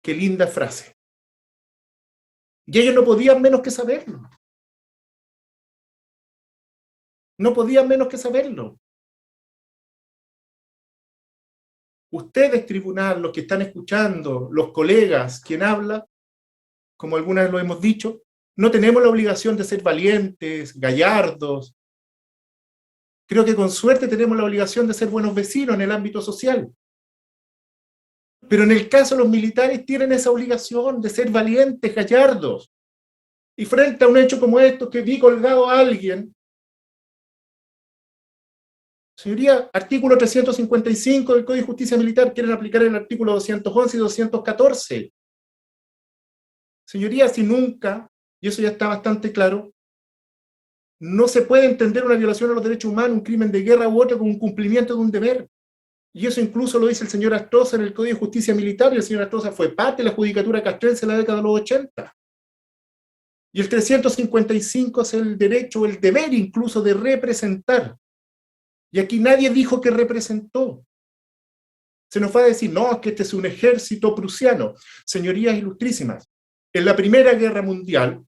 Qué linda frase. Y ellos no podían menos que saberlo. No podían menos que saberlo. Ustedes, tribunal, los que están escuchando, los colegas, quien habla, como alguna vez lo hemos dicho, no tenemos la obligación de ser valientes, gallardos. Creo que con suerte tenemos la obligación de ser buenos vecinos en el ámbito social. Pero en el caso de los militares tienen esa obligación de ser valientes, gallardos. Y frente a un hecho como esto, que vi colgado a alguien, señoría, artículo 355 del Código de Justicia Militar, quieren aplicar el artículo 211 y 214. Señoría, si nunca, y eso ya está bastante claro, no se puede entender una violación a los derechos humanos, un crimen de guerra u otro, como un cumplimiento de un deber. Y eso incluso lo dice el señor Astroza en el Código de Justicia Militar, y el señor Astroza fue parte de la judicatura castrense en la década de los 80. Y el 355 es el derecho, el deber incluso de representar. Y aquí nadie dijo que representó. Se nos va a decir, no, es que este es un ejército prusiano. Señorías ilustrísimas, en la Primera Guerra Mundial,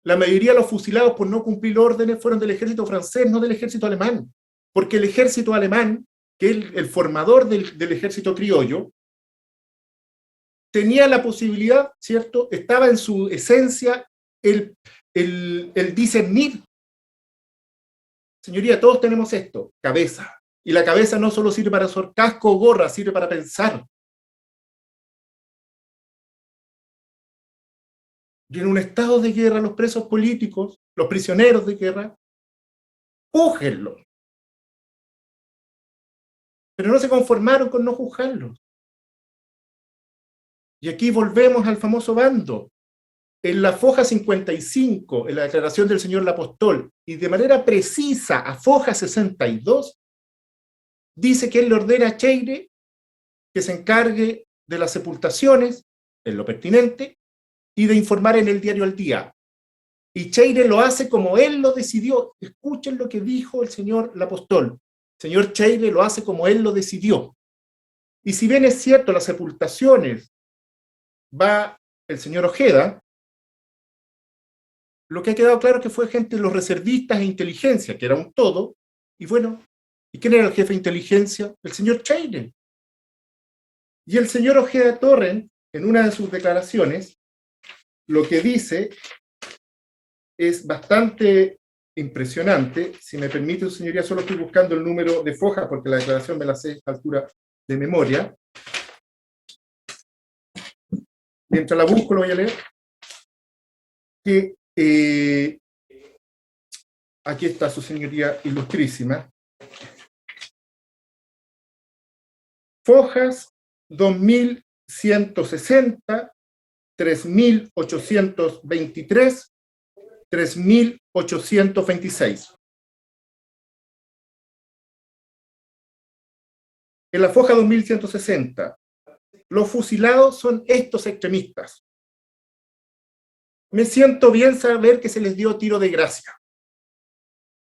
la mayoría de los fusilados por no cumplir órdenes fueron del ejército francés, no del ejército alemán. Porque el ejército alemán, que es el formador del ejército criollo, tenía la posibilidad, ¿cierto? Estaba en su esencia el discernir. Señoría, todos tenemos esto, cabeza. Y la cabeza no solo sirve para usar casco o gorra, sirve para pensar. Y en un estado de guerra, los presos políticos, los prisioneros de guerra, júzguenlos. Pero no se conformaron con no juzgarlos. Y aquí volvemos al famoso bando. En la foja 55, en la declaración del señor Lapostol, y de manera precisa a foja 62, dice que él le ordena a Cheire que se encargue de las sepultaciones, en lo pertinente, y de informar en el diario Al Día. Y Cheire lo hace como él lo decidió. Escuchen lo que dijo el señor Lapostol. Señor Cheire lo hace como él lo decidió. Y si bien es cierto, las sepultaciones va el señor Ojeda, lo que ha quedado claro es que fue gente de los reservistas e inteligencia, que era un todo, y bueno, ¿y quién era el jefe de inteligencia? El señor Cheire. Y el señor Ojeda Torrent, en una de sus declaraciones, lo que dice es bastante impresionante. Si me permite, señoría, solo estoy buscando el número de foja, porque la declaración me la sé a esta altura de memoria. Mientras la busco, lo voy a leer. Que aquí está su señoría ilustrísima. Fojas 2160, 3823, 3826. En la foja 2160, los fusilados son estos extremistas. Me siento bien saber que se les dio tiro de gracia.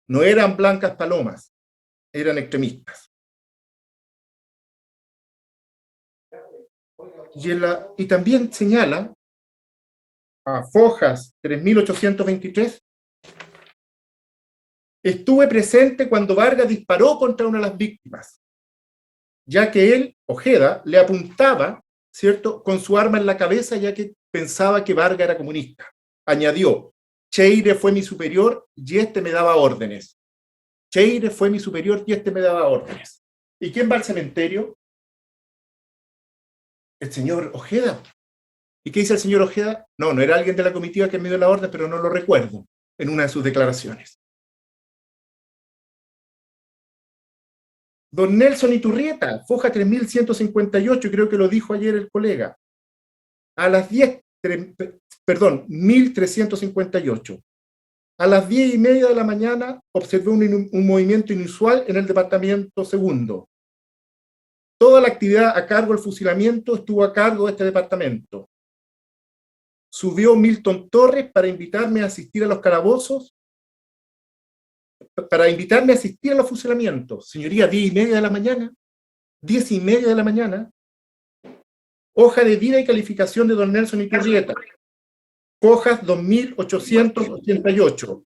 No eran blancas palomas, eran extremistas. Y también señala a fojas 3823, estuve presente cuando Vargas disparó contra una de las víctimas, ya que él, Ojeda, le apuntaba, ¿cierto?, con su arma en la cabeza, ya que pensaba que Vargas era comunista. Añadió, Cheire fue mi superior y este me daba órdenes. Cheire fue mi superior y este me daba órdenes. ¿Y quién va al cementerio? El señor Ojeda. ¿Y qué dice el señor Ojeda? No, no era alguien de la comitiva que me dio la orden, pero no lo recuerdo en una de sus declaraciones. Don Nelson Iturrieta, foja 3158, creo que lo dijo ayer el colega. A las 1358. A las 10:30 de la mañana observé un movimiento inusual en el departamento segundo. Toda la actividad a cargo del fusilamiento estuvo a cargo de este departamento. Subió Milton Torres para invitarme a asistir a los calabozos, para invitarme a asistir a los fusilamientos. Señoría, 10:30 de la mañana, 10:30 de la mañana. Hoja de vida y calificación de don Nelson Iturrieta. Fojas 2888.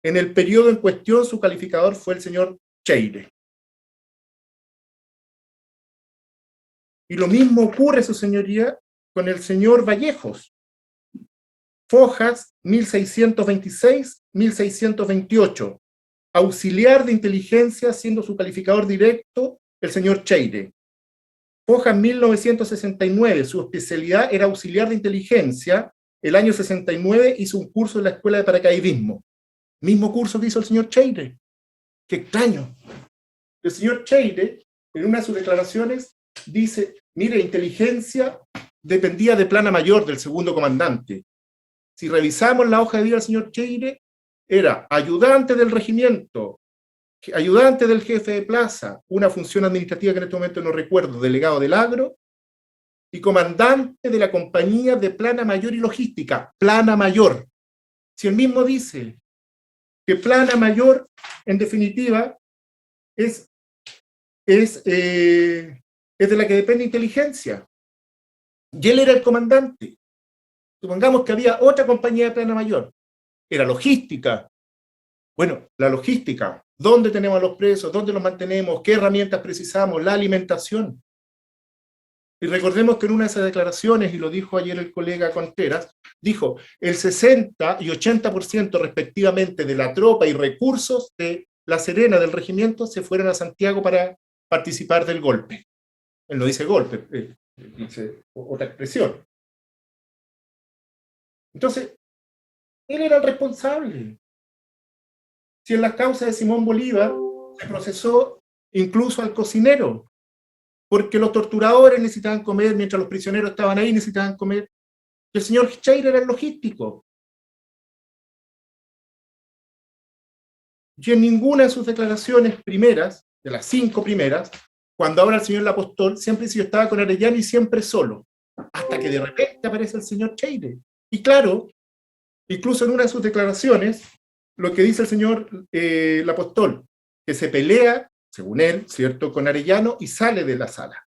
En el periodo en cuestión, su calificador fue el señor Cheire. Y lo mismo ocurre, su señoría, con el señor Vallejos. Fojas 1626, 1628. Auxiliar de inteligencia, siendo su calificador directo el señor Cheire. Foja 1969, su especialidad era auxiliar de inteligencia. El año 69 hizo un curso en la escuela de paracaidismo. Mismo curso que hizo el señor Cheire. Qué extraño. El señor Cheire, en una de sus declaraciones, dice, mire, inteligencia dependía de plana mayor del segundo comandante. Si revisamos la hoja de vida del señor Cheire, era ayudante del regimiento, ayudante del jefe de plaza, una función administrativa que en este momento no recuerdo, delegado del agro, y comandante de la compañía de plana mayor y logística, plana mayor. Si él mismo dice que plana mayor, en definitiva, es de la que depende inteligencia. Y él era el comandante. Supongamos que había otra compañía de plana mayor. Era logística. Bueno, la logística. ¿Dónde tenemos a los presos? ¿Dónde los mantenemos? ¿Qué herramientas precisamos? La alimentación. Y recordemos que en una de esas declaraciones, y lo dijo ayer el colega Contreras, dijo el 60 y 80% respectivamente de la tropa y recursos de La Serena del regimiento se fueran a Santiago para participar del golpe. Él no dice golpe, dice otra expresión. Entonces, él era el responsable. Si en las causas de Simón Bolívar se procesó incluso al cocinero, porque los torturadores necesitaban comer, mientras los prisioneros estaban ahí necesitaban comer. El señor Cheire era el logístico. Y en ninguna de sus declaraciones primeras, de las 5 primeras, cuando habla el señor Lapostól, siempre dice yo estaba con Arellano y siempre solo, hasta que de repente aparece el señor Cheire. Y claro, incluso en una de sus declaraciones, lo que dice el señor Lapostól, que se pelea, según él, ¿cierto?, con Arellano y sale de la sala.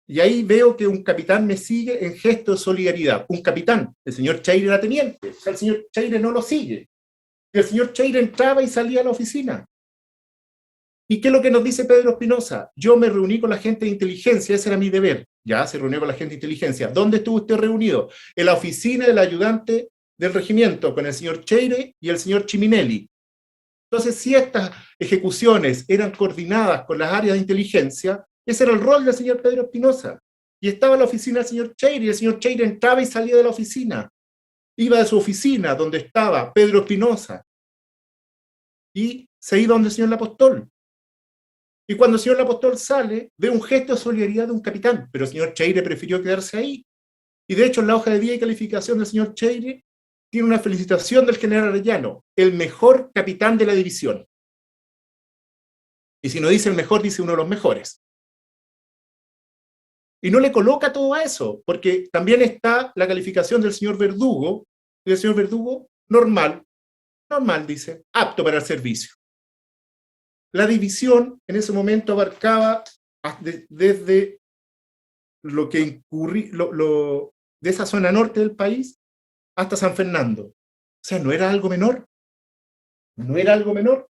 Y ahí veo que un capitán me sigue en gesto de solidaridad. Un capitán, el señor Cheire era teniente, o sea, el señor Cheire no lo sigue. El señor Cheire entraba y salía a la oficina. ¿Y qué es lo que nos dice Pedro Espinosa? Yo me reuní con la gente de inteligencia, ese era mi deber. Ya se reunió con la gente de inteligencia. ¿Dónde estuvo usted reunido? En la oficina del ayudante del regimiento, con el señor Cheire y el señor Chiminelli. Entonces, si estas ejecuciones eran coordinadas con las áreas de inteligencia, ese era el rol del señor Pedro Espinosa. Y estaba en la oficina del señor Cheire, y el señor Cheire entraba y salía de la oficina. Iba de su oficina, donde estaba Pedro Espinosa, y se iba donde el señor Lapostól. Y cuando el señor Lapostól sale, ve un gesto de solidaridad de un capitán, pero el señor Cheire prefirió quedarse ahí. Y de hecho, en la hoja de vida y calificación del señor Cheire, tiene una felicitación del general Arellano, el mejor capitán de la división. Y si no dice el mejor, dice uno de los mejores. Y no le coloca todo a eso, porque también está la calificación del señor Verdugo, y el señor Verdugo, normal, dice, apto para el servicio. La división en ese momento abarcaba desde lo que de esa zona norte del país hasta San Fernando. O sea, no era algo menor. No era algo menor.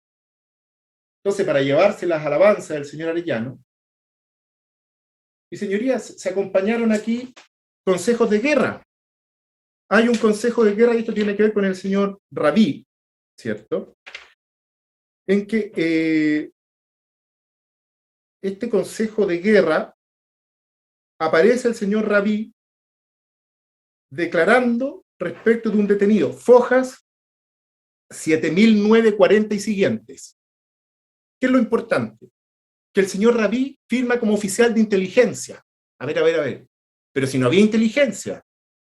Entonces, para llevarse las alabanzas del señor Arellano, y señorías, se acompañaron aquí consejos de guerra. Hay un consejo de guerra, y esto tiene que ver con el señor Rabí, ¿cierto? En que este consejo de guerra aparece el señor Rabí declarando respecto de un detenido, Fojas 700940 y siguientes. ¿Qué es lo importante? Que el señor Rabí firma como oficial de inteligencia. A ver. Pero si no había inteligencia.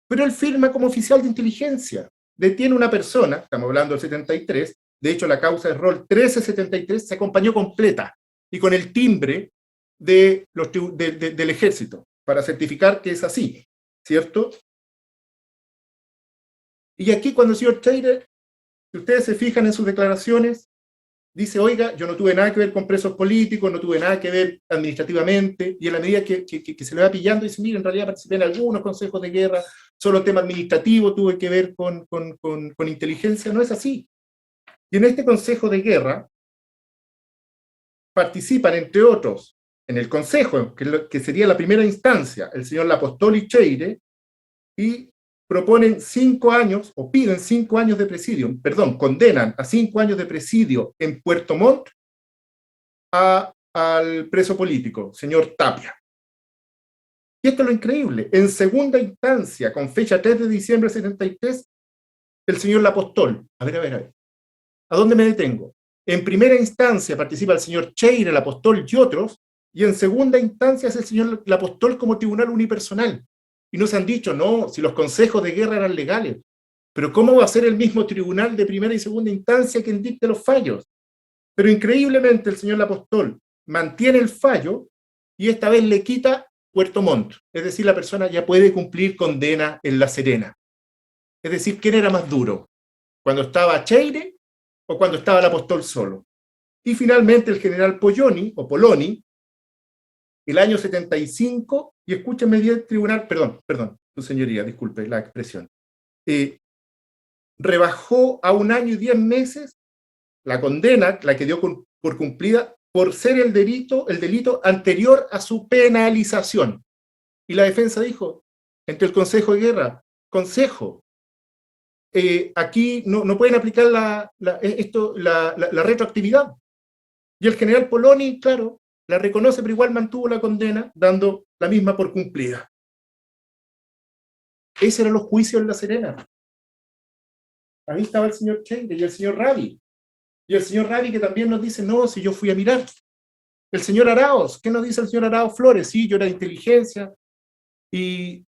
Pero él firma como oficial de inteligencia. Detiene una persona, estamos hablando del 73, de hecho la causa de rol 1373 se acompañó completa y con el timbre del ejército para certificar que es así, ¿cierto? Y aquí cuando el señor Cheire, si ustedes se fijan en sus declaraciones, dice, oiga, yo no tuve nada que ver con presos políticos, no tuve nada que ver administrativamente, y en la medida que se le va pillando, dice, mire, en realidad participé en algunos consejos de guerra, solo tema administrativo tuve que ver con inteligencia. No es así. Y en este consejo de guerra participan, entre otros, en el consejo, que sería la primera instancia, el señor Lapostól y Cheire, y proponen 5 años, o piden 5 años de presidio, condenan a 5 años de presidio en Puerto Montt al preso político, señor Tapia. Y esto es lo increíble. En segunda instancia, con fecha 3 de diciembre de 73, el señor Lapostól. A ver. ¿A dónde me detengo? En primera instancia participa el señor Cheire, Lapostól y otros, y en segunda instancia es el señor Lapostól como tribunal unipersonal. Y nos han dicho, no, si los consejos de guerra eran legales. Pero ¿cómo va a ser el mismo tribunal de primera y segunda instancia quien dicte los fallos? Pero increíblemente el señor Lapostól mantiene el fallo y esta vez le quita Puerto Montt. Es decir, la persona ya puede cumplir condena en La Serena. Es decir, ¿quién era más duro? ¿Cuando estaba Cheire o cuando estaba Lapostól solo? Y finalmente el general Poloni, el año 75, y escúchenme bien el tribunal, perdón, su señoría, disculpe la expresión, rebajó a 1 año y 10 meses la condena, la que dio por cumplida, por ser el delito anterior a su penalización. Y la defensa dijo, entre el Consejo de Guerra, aquí no pueden aplicar la retroactividad. Y el general Poloni, claro, la reconoce, pero igual mantuvo la condena, dando la misma por cumplida. Esos eran los juicios en La Serena. Ahí estaba el señor Cheire y el señor Ravi. Y el señor Ravi que también nos dice, no, si yo fui a mirar. El señor Araoz, ¿qué nos dice el señor Araoz Flores? Sí, yo era de inteligencia y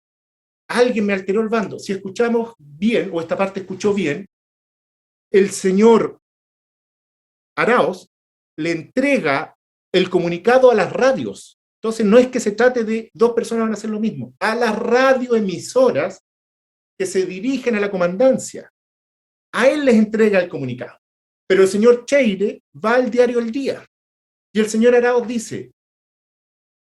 alguien me alteró el bando. Si escuchamos bien, o esta parte escuchó bien, el señor Araoz le entrega el comunicado a las radios. Entonces no es que se trate de dos personas van a hacer lo mismo. A las radioemisoras que se dirigen a la comandancia. A él les entrega el comunicado. Pero el señor Cheire va al diario El Día. Y el señor Araoz dice,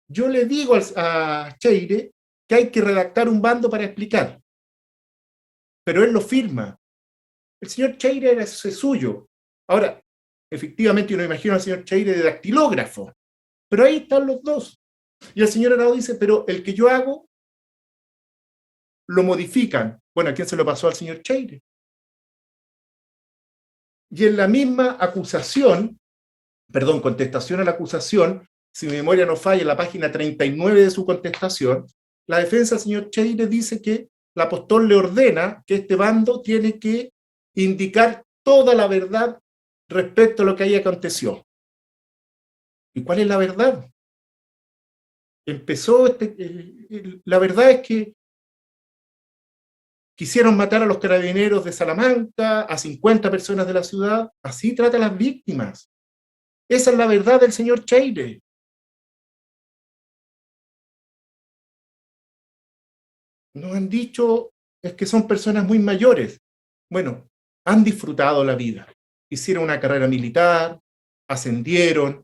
yo le digo a Cheire que hay que redactar un bando para explicar. Pero él lo firma. El señor Cheire era suyo. Ahora, efectivamente, yo no imagino al señor Cheire de dactilógrafo. Pero ahí están los dos. Y el señor Araoz dice, pero el que yo hago, lo modifican. Bueno, ¿a quién se lo pasó? Al señor Cheire. Y en la misma contestación a la acusación, si mi memoria no falla, en la página 39 de su contestación, la defensa del señor Cheire dice que la apóstol le ordena que este bando tiene que indicar toda la verdad respecto a lo que ahí aconteció. ¿Y cuál es la verdad? La verdad es que quisieron matar a los carabineros de Salamanca, a 50 personas de la ciudad. Así trata a las víctimas. Esa es la verdad del señor Cheire. Nos han dicho es que son personas muy mayores. Bueno, han disfrutado la vida. Hicieron una carrera militar, ascendieron.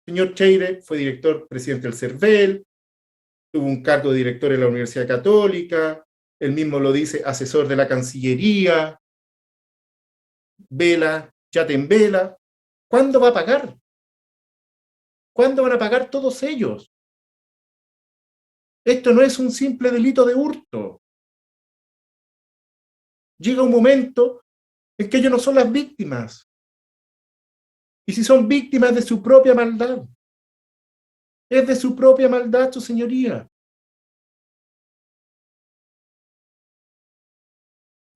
El señor Cheire fue presidente del CERVEL, tuvo un cargo de director en la Universidad Católica, él mismo lo dice, asesor de la Cancillería, vela, yate en vela. ¿Cuándo va a pagar? ¿Cuándo van a pagar todos ellos? Esto no es un simple delito de hurto. Llega un momento en que ellos no son las víctimas. Y si son víctimas de su propia maldad, es de su propia maldad, su señoría.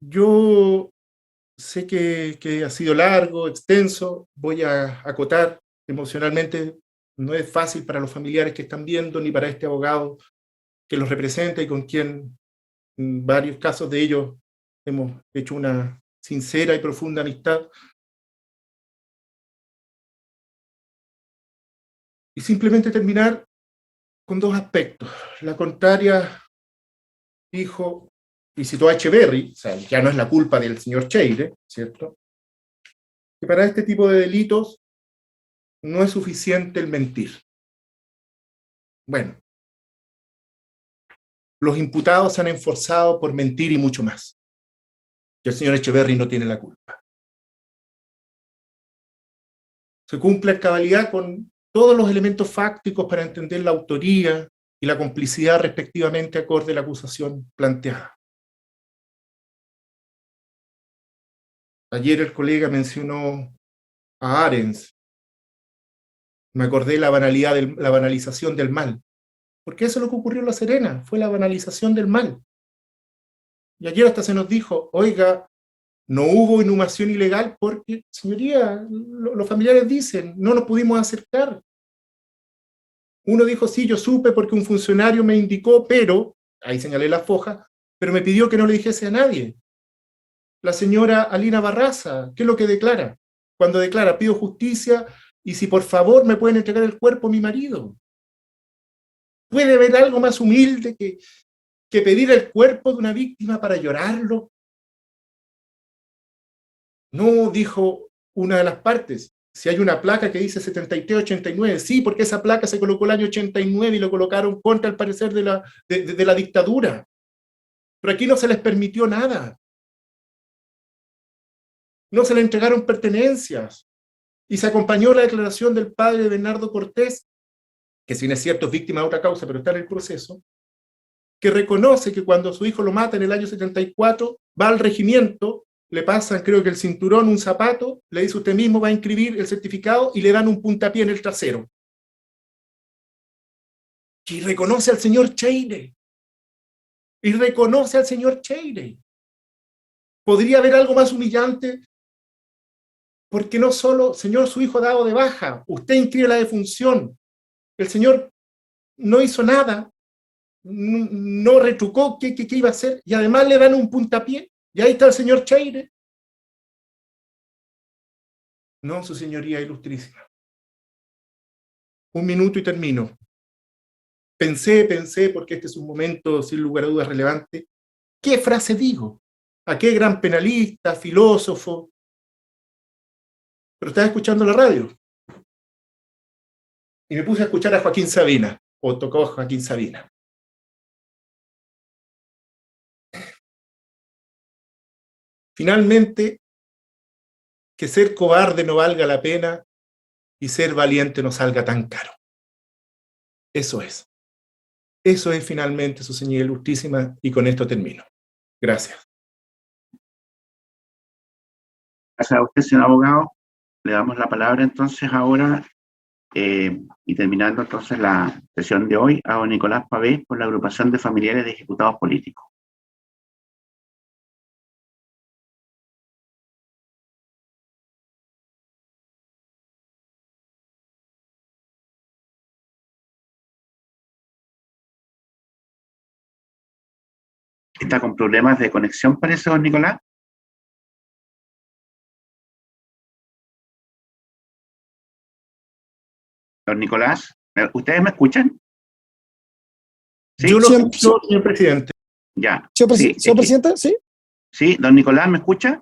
Yo sé que ha sido largo, extenso, voy a acotar emocionalmente. No es fácil para los familiares que están viendo, ni para este abogado que los representa y con quien en varios casos de ellos hemos hecho una sincera y profunda amistad. Y simplemente terminar con dos aspectos. La contraria dijo, y citó a Echeverry, o sea, ya no es la culpa del señor Cheire, ¿cierto? Que para este tipo de delitos no es suficiente el mentir. Bueno, los imputados se han esforzado por mentir y mucho más. Y el señor Echeverry no tiene la culpa. Se cumple a cabalidad con todos los elementos fácticos para entender la autoría y la complicidad respectivamente acorde a la acusación planteada. Ayer el colega mencionó a Arens. Me acordé de la banalización del mal. Porque eso es lo que ocurrió en La Serena, fue la banalización del mal. Y ayer hasta se nos dijo, oiga, no hubo inhumación ilegal porque, señoría, los familiares dicen, no nos pudimos acercar. Uno dijo, sí, yo supe porque un funcionario me indicó, pero, ahí señalé la foja, pero me pidió que no le dijese a nadie. La señora Alina Barraza, ¿qué es lo que declara? Cuando declara, pido justicia y si por favor me pueden entregar el cuerpo a mi marido. ¿Puede haber algo más humilde que pedir el cuerpo de una víctima para llorarlo? No, dijo una de las partes. Si hay una placa que dice 73-89, sí, porque esa placa se colocó el año 89 y lo colocaron contra el parecer de la dictadura. Pero aquí no se les permitió nada. No se le entregaron pertenencias. Y se acompañó la declaración del padre de Bernardo Cortés, que si bien es cierto es víctima de otra causa, pero está en el proceso, que reconoce que cuando su hijo lo mata en el año 74, va al regimiento le pasan, creo que el cinturón, un zapato, le dice usted mismo va a inscribir el certificado y le dan un puntapié en el trasero. Y reconoce al señor Cheire. Y reconoce al señor Cheire. ¿Podría haber algo más humillante? Porque no solo, señor, su hijo ha dado de baja, usted inscribe la defunción. El señor no hizo nada, no retrucó qué iba a hacer, y además le dan un puntapié, y ahí está el señor Cheire. No, su señoría ilustrísima. Un minuto y termino. Pensé, porque este es un momento sin lugar a dudas relevante. ¿Qué frase digo? ¿A qué gran penalista, filósofo? Pero estaba escuchando la radio. Y me puse a escuchar a Joaquín Sabina, o tocó a Joaquín Sabina. Finalmente, que ser cobarde no valga la pena y ser valiente no salga tan caro. Eso es. Eso es finalmente, su señoría ilustrísima, y con esto termino. Gracias. Gracias a usted, señor abogado. Le damos la palabra entonces ahora, y terminando entonces la sesión de hoy, a don Nicolás Pavés por la agrupación de familiares de ejecutados políticos. ¿Está con problemas de conexión, parece, don Nicolás? Don Nicolás, ¿ustedes me escuchan? ¿Sí? Yo lo Sí, escucho, señor presidente. Ya. Señor Sí, presidente, ¿sí? sí, don Nicolás, ¿me escucha?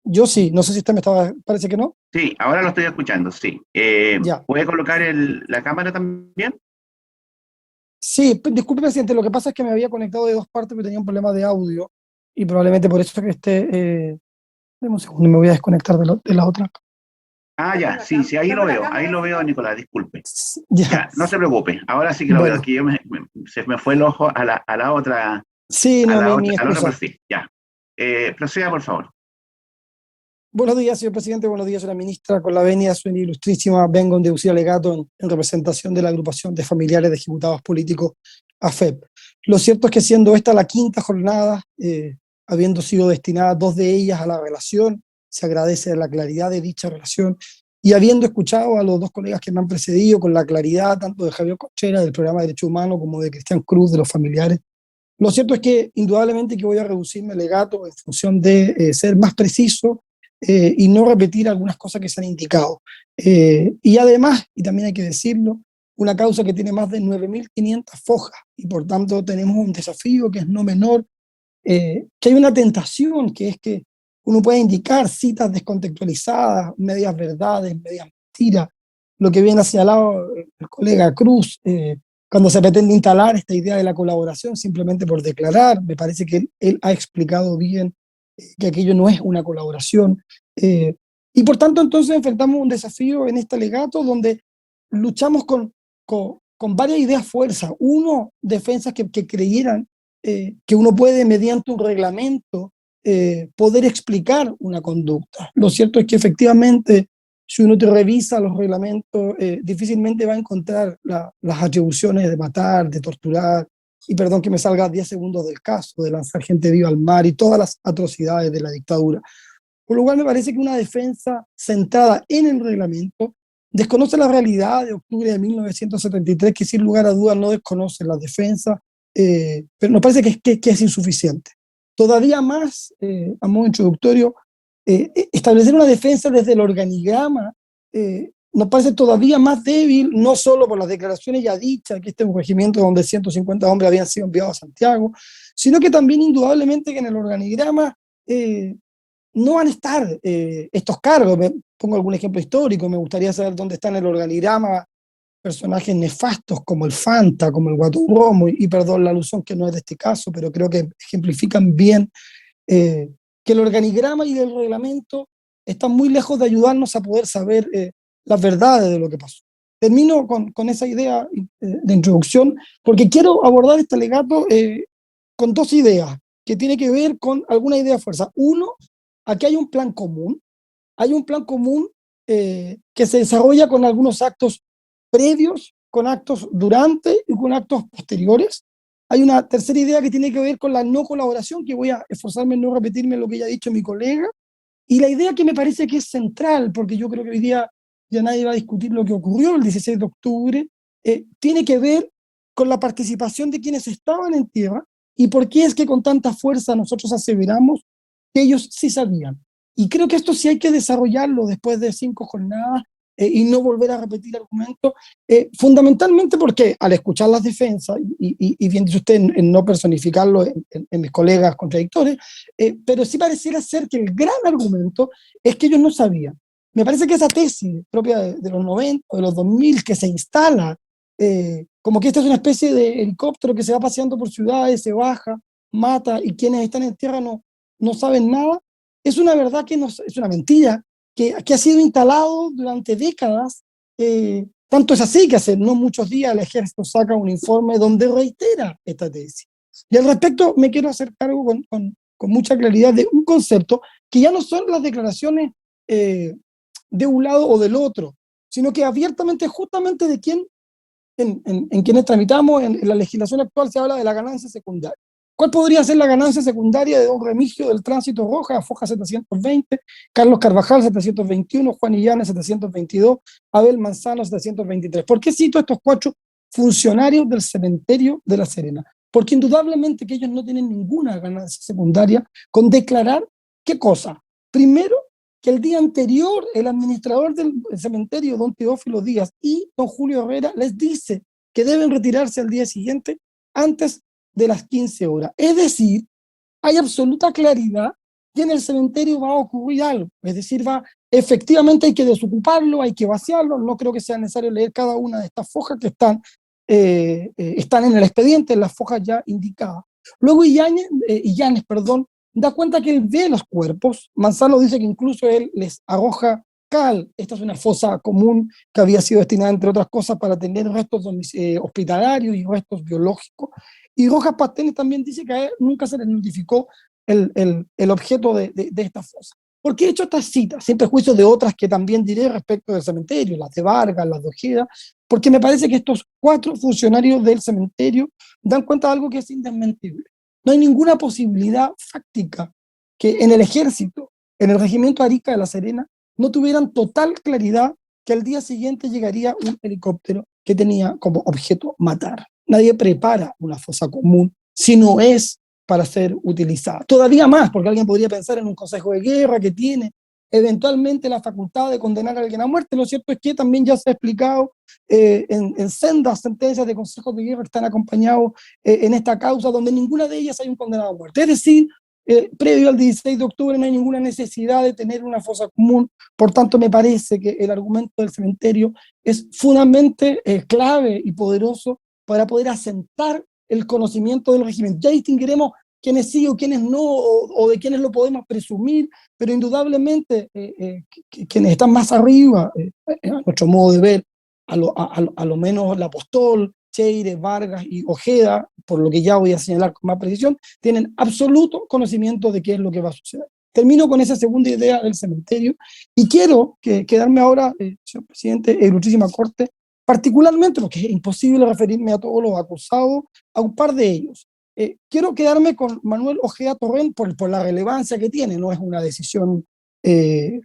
Yo sí, no sé si usted me estaba, parece que no. Sí, ahora lo estoy escuchando, sí. Ya. ¿Puede colocar la cámara también? Sí, disculpe, presidente, lo que pasa es que me había conectado de dos partes porque tenía un problema de audio y probablemente por eso que deme un segundo, me voy a desconectar de la otra. Ah, ya, sí, sí, ahí lo veo, Nicolás, disculpe. Ya. Ya, no se preocupe, ahora sí que lo Bueno. veo, aquí se me fue el ojo a la otra, Sí, no, mi a la otra excusa. perfil, ya. Proceda, por favor. Buenos días, señor presidente, buenos días, señora ministra. Con la venia, su ilustrísima, vengo en deducir alegato en representación de la agrupación de familiares de ejecutados políticos AFEP. Lo cierto es que siendo esta la quinta jornada, habiendo sido destinadas dos de ellas a la relación, se agradece la claridad de dicha relación, y habiendo escuchado a los dos colegas que me han precedido con la claridad tanto de Javier Cochera del programa de Derecho Humano como de Cristian Cruz de los familiares, lo cierto es que indudablemente que voy a reducir mi alegato en función de ser más preciso y no repetir algunas cosas que se han indicado. Y además, y también hay que decirlo, una causa que tiene más de 9.500 fojas y por tanto tenemos un desafío que es no menor, que hay una tentación que es que uno puede indicar citas descontextualizadas, medias verdades, medias mentiras, lo que viene señalado el colega Cruz, cuando se pretende instalar esta idea de la colaboración simplemente por declarar. Me parece que él ha explicado bien que aquello no es una colaboración. Y por tanto entonces enfrentamos un desafío en este alegato donde luchamos con varias ideas fuerza. Uno, defensas que creyeran que uno puede mediante un reglamento poder explicar una conducta. Lo cierto es que efectivamente si uno te revisa los reglamentos, difícilmente va a encontrar las atribuciones de matar, de torturar, y perdón que me salga 10 segundos del caso, de lanzar gente viva al mar y todas las atrocidades de la dictadura. Por lo cual me parece que una defensa centrada en el reglamento desconoce la realidad de octubre de 1973, que sin lugar a dudas no desconoce la defensa, pero nos parece que es insuficiente. Todavía más, a modo introductorio, establecer una defensa desde el organigrama nos parece todavía más débil, no solo por las declaraciones ya dichas, que este es un regimiento donde 150 hombres habían sido enviados a Santiago, sino que también indudablemente que en el organigrama no van a estar estos cargos. Pongo algún ejemplo histórico, me gustaría saber dónde están en el organigrama personajes nefastos como el Fanta, como el Guatón Romo, y perdón la alusión que no es de este caso, pero creo que ejemplifican bien que el organigrama y el reglamento están muy lejos de ayudarnos a poder saber las verdades de lo que pasó. Termino con esa idea de introducción, porque quiero abordar este alegato con dos ideas, que tiene que ver con alguna idea de fuerza. Uno, aquí hay un plan común, que se desarrolla con algunos actos previos, con actos durante y con actos posteriores. Hay una tercera idea que tiene que ver con la no colaboración, que voy a esforzarme en no repetirme lo que ya ha dicho mi colega, y la idea que me parece que es central, porque yo creo que hoy día ya nadie va a discutir lo que ocurrió el 16 de octubre, tiene que ver con la participación de quienes estaban en tierra y por qué es que con tanta fuerza nosotros aseveramos que ellos sí sabían. Y creo que esto sí hay que desarrollarlo después de 5 jornadas y no volver a repetir argumentos, fundamentalmente porque al escuchar las defensas, y bien dice usted en no personificarlo en mis colegas contradictores, pero sí pareciera ser que el gran argumento es que ellos no sabían. Me parece que esa tesis propia de los 90 o de los 2000 que se instala, como que esta es una especie de helicóptero que se va paseando por ciudades, se baja, mata, y quienes están en tierra no saben nada, es una verdad que es una mentira, que ha sido instalado durante décadas. Tanto es así que hace no muchos días el ejército saca un informe donde reitera esta tesis. Y al respecto me quiero hacer cargo con mucha claridad de un concepto que ya no son las declaraciones de un lado o del otro, sino que abiertamente justamente de quién, en quienes tramitamos en la legislación actual se habla de la ganancia secundaria. ¿Cuál podría ser la ganancia secundaria de don Remigio del Tránsito Rojas, Foja 720, Carlos Carvajal 721, Juan Illanes 722, Abel Manzano 723? ¿Por qué cito a estos 4 funcionarios del cementerio de La Serena? Porque indudablemente que ellos no tienen ninguna ganancia secundaria con declarar ¿qué cosa? Primero, que el día anterior el administrador del cementerio, don Teófilo Díaz, y don Julio Herrera les dice que deben retirarse al día siguiente antes de las 15 horas. Es decir, hay absoluta claridad que en el cementerio va a ocurrir algo. Es decir, efectivamente hay que desocuparlo, hay que vaciarlo. No creo que sea necesario leer cada una de estas fojas que están en el expediente, en las fojas ya indicadas. Luego Illanes, da cuenta que él ve los cuerpos. Manzano dice que incluso él les arroja cal. Esta es una fosa común que había sido destinada, entre otras cosas, para tener restos hospitalarios y restos biológicos. Y Rojas Pastenes también dice que a él nunca se le notificó el objeto de esta fosa. ¿Por qué he hecho estas citas? Sin perjuicio de otras que también diré respecto del cementerio, las de Vargas, las de Ojeda, porque me parece que estos 4 funcionarios del cementerio dan cuenta de algo que es indesmentible. No hay ninguna posibilidad fáctica que en el ejército, en el regimiento Arica de La Serena, no tuvieran total claridad que al día siguiente llegaría un helicóptero que tenía como objeto matar. Nadie prepara una fosa común si no es para ser utilizada. Todavía más, porque alguien podría pensar en un consejo de guerra que tiene eventualmente la facultad de condenar a alguien a muerte. Lo cierto es que también ya se ha explicado en sendas sentencias de consejos de guerra que están acompañados en esta causa, donde ninguna de ellas hay un condenado a muerte. Es decir, previo al 16 de octubre no hay ninguna necesidad de tener una fosa común. Por tanto, me parece que el argumento del cementerio es fundamentalmente clave y poderoso para poder asentar el conocimiento del régimen. Ya distinguiremos quiénes sí o quiénes no, o de quiénes lo podemos presumir, pero indudablemente quienes están más arriba, a nuestro modo de ver, a lo menos la Apostol, Cheire, Vargas y Ojeda, por lo que ya voy a señalar con más precisión, tienen absoluto conocimiento de qué es lo que va a suceder. Termino con esa segunda idea del cementerio y quiero quedarme ahora, señor presidente, ilustrísima Corte, particularmente porque es imposible referirme a todos los acusados, a un par de ellos. Quiero quedarme con Manuel Ojeda Torrent por la relevancia que tiene, no es una decisión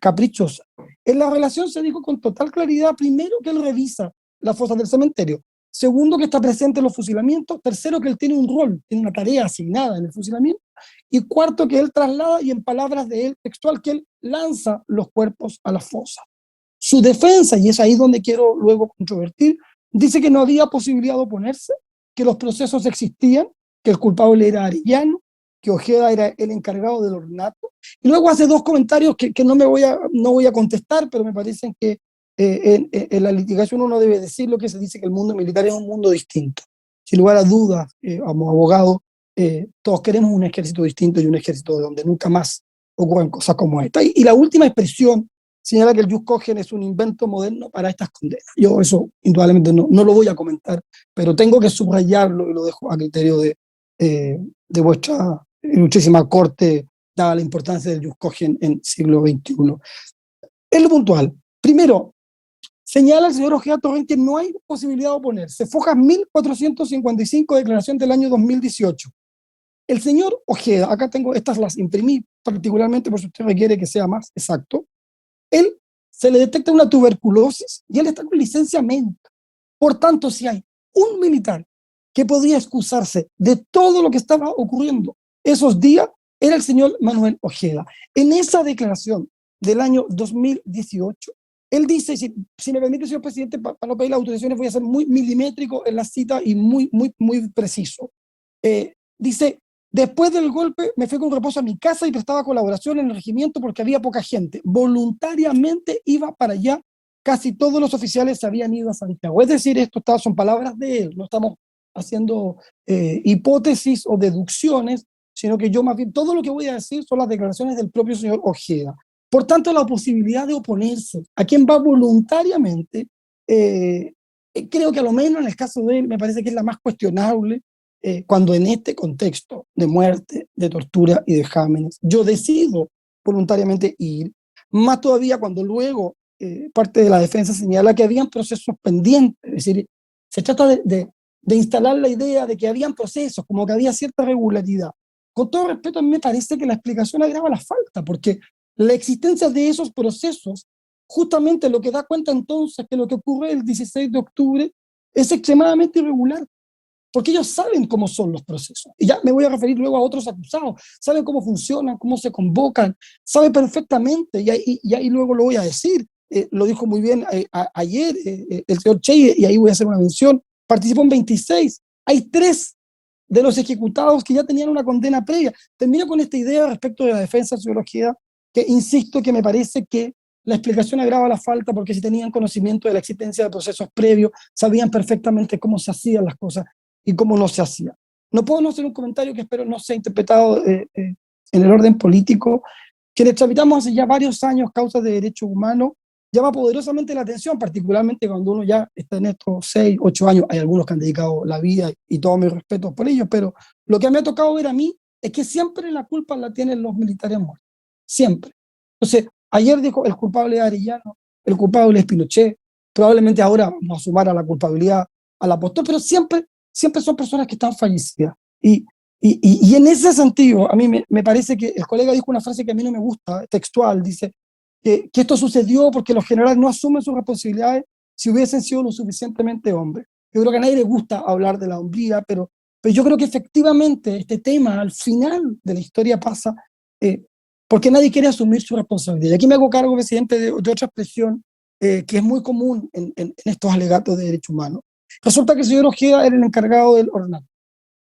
caprichosa. En la relación se dijo con total claridad, primero, que él revisa las fosas del cementerio, segundo, que está presente en los fusilamientos, tercero, que él tiene un rol, tiene una tarea asignada en el fusilamiento, y cuarto, que él traslada, y en palabras de él textual, que él lanza los cuerpos a las fosas. Su defensa, y es ahí donde quiero luego controvertir, dice que no había posibilidad de oponerse, que los procesos existían, que el culpable era Arellano, que Ojeda era el encargado del ornato. Y luego hace 2 comentarios que no voy a contestar, pero me parecen que en la litigación uno debe decir lo que se dice, que el mundo militar es un mundo distinto. Sin lugar a dudas, como abogados, todos queremos un ejército distinto y un ejército donde nunca más ocurran cosas como esta. Y la última expresión señala que el jus cogen es un invento moderno para estas condenas. Yo eso indudablemente no lo voy a comentar, pero tengo que subrayarlo y lo dejo a criterio de vuestra ilustrísima Corte dada la importancia del jus cogens en siglo XXI. Es lo puntual. Primero, señala el señor Ojeda Torrent que no hay posibilidad de oponerse. Fojas 1455, declaración del año 2018. El señor Ojeda, acá tengo, estas las imprimí particularmente por si usted requiere que sea más exacto, él se le detecta una tuberculosis y él está con licencia médica. Por tanto, si hay un militar que podría excusarse de todo lo que estaba ocurriendo esos días, era el señor Manuel Ojeda. En esa declaración del año 2018, él dice, si me permite, señor presidente, para no pedir las autorizaciones, voy a ser muy milimétrico en la cita y muy preciso. Dice, después del golpe me fui con reposo a mi casa y prestaba colaboración en el regimiento porque había poca gente. Voluntariamente iba para allá. Casi todos los oficiales se habían ido a Santiago. Es decir, son palabras de él, no estamos haciendo hipótesis o deducciones, sino que yo más bien, todo lo que voy a decir son las declaraciones del propio señor Ojeda. Por tanto, la posibilidad de oponerse a quien va voluntariamente, creo que a lo menos en el caso de él me parece que es la más cuestionable, cuando en este contexto de muerte, de tortura y de vejámenes, yo decido voluntariamente ir, más todavía cuando luego parte de la defensa señala que habían procesos pendientes, es decir, se trata de instalar la idea de que habían procesos, como que había cierta regularidad. Con todo respeto, a mí me parece que la explicación agrava la falta, porque la existencia de esos procesos, justamente lo que da cuenta entonces que lo que ocurre el 16 de octubre es extremadamente irregular, porque ellos saben cómo son los procesos. Y ya me voy a referir luego a otros acusados, saben cómo funcionan, cómo se convocan, saben perfectamente, y ahí luego lo voy a decir, lo dijo muy bien ayer el señor Cheire, y ahí voy a hacer una mención, participó en 26, hay 3 de los ejecutados que ya tenían una condena previa. Termino con esta idea respecto de la defensa de señor Ojeda, que insisto que me parece que la explicación agrava la falta, porque si tenían conocimiento de la existencia de procesos previos, sabían perfectamente cómo se hacían las cosas y cómo no se hacían. No puedo no hacer un comentario que espero no sea interpretado en el orden político. Quienes tramitamos hace ya varios años causas de derechos humanos, llama poderosamente la atención, particularmente cuando uno ya está en estos 6, 8 años, hay algunos que han dedicado la vida y todo mi respeto por ellos, pero lo que me ha tocado ver a mí es que siempre la culpa la tienen los militares muertos, siempre. Entonces, ayer dijo el culpable es Arellano, el culpable es Pinochet, probablemente ahora vamos a sumar a la culpabilidad al apóstol, pero siempre son personas que están fallecidas. Y en ese sentido, a mí me parece que el colega dijo una frase que a mí no me gusta, textual, dice que esto sucedió porque los generales no asumen sus responsabilidades si hubiesen sido lo suficientemente hombres. Yo creo que a nadie le gusta hablar de la hombría, pero yo creo que efectivamente este tema al final de la historia pasa porque nadie quiere asumir su responsabilidad. Y aquí me hago cargo, presidente, de otra expresión que es muy común en estos alegatos de derechos humanos. Resulta que el señor Ojeda era el encargado del ornato.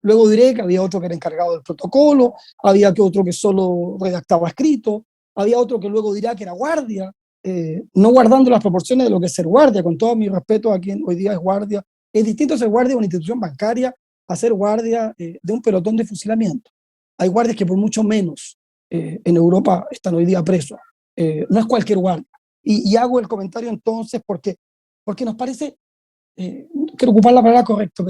Luego diré que había otro que era encargado del protocolo, había que otro que solo redactaba escrito, había otro que luego dirá que era guardia, no guardando las proporciones de lo que es ser guardia, con todo mi respeto a quien hoy día es guardia. Es distinto ser guardia de una institución bancaria a ser guardia de un pelotón de fusilamiento. Hay guardias que por mucho menos en Europa están hoy día presos. No es cualquier guardia. Y hago el comentario entonces porque nos parece, no quiero ocupar la palabra correcta,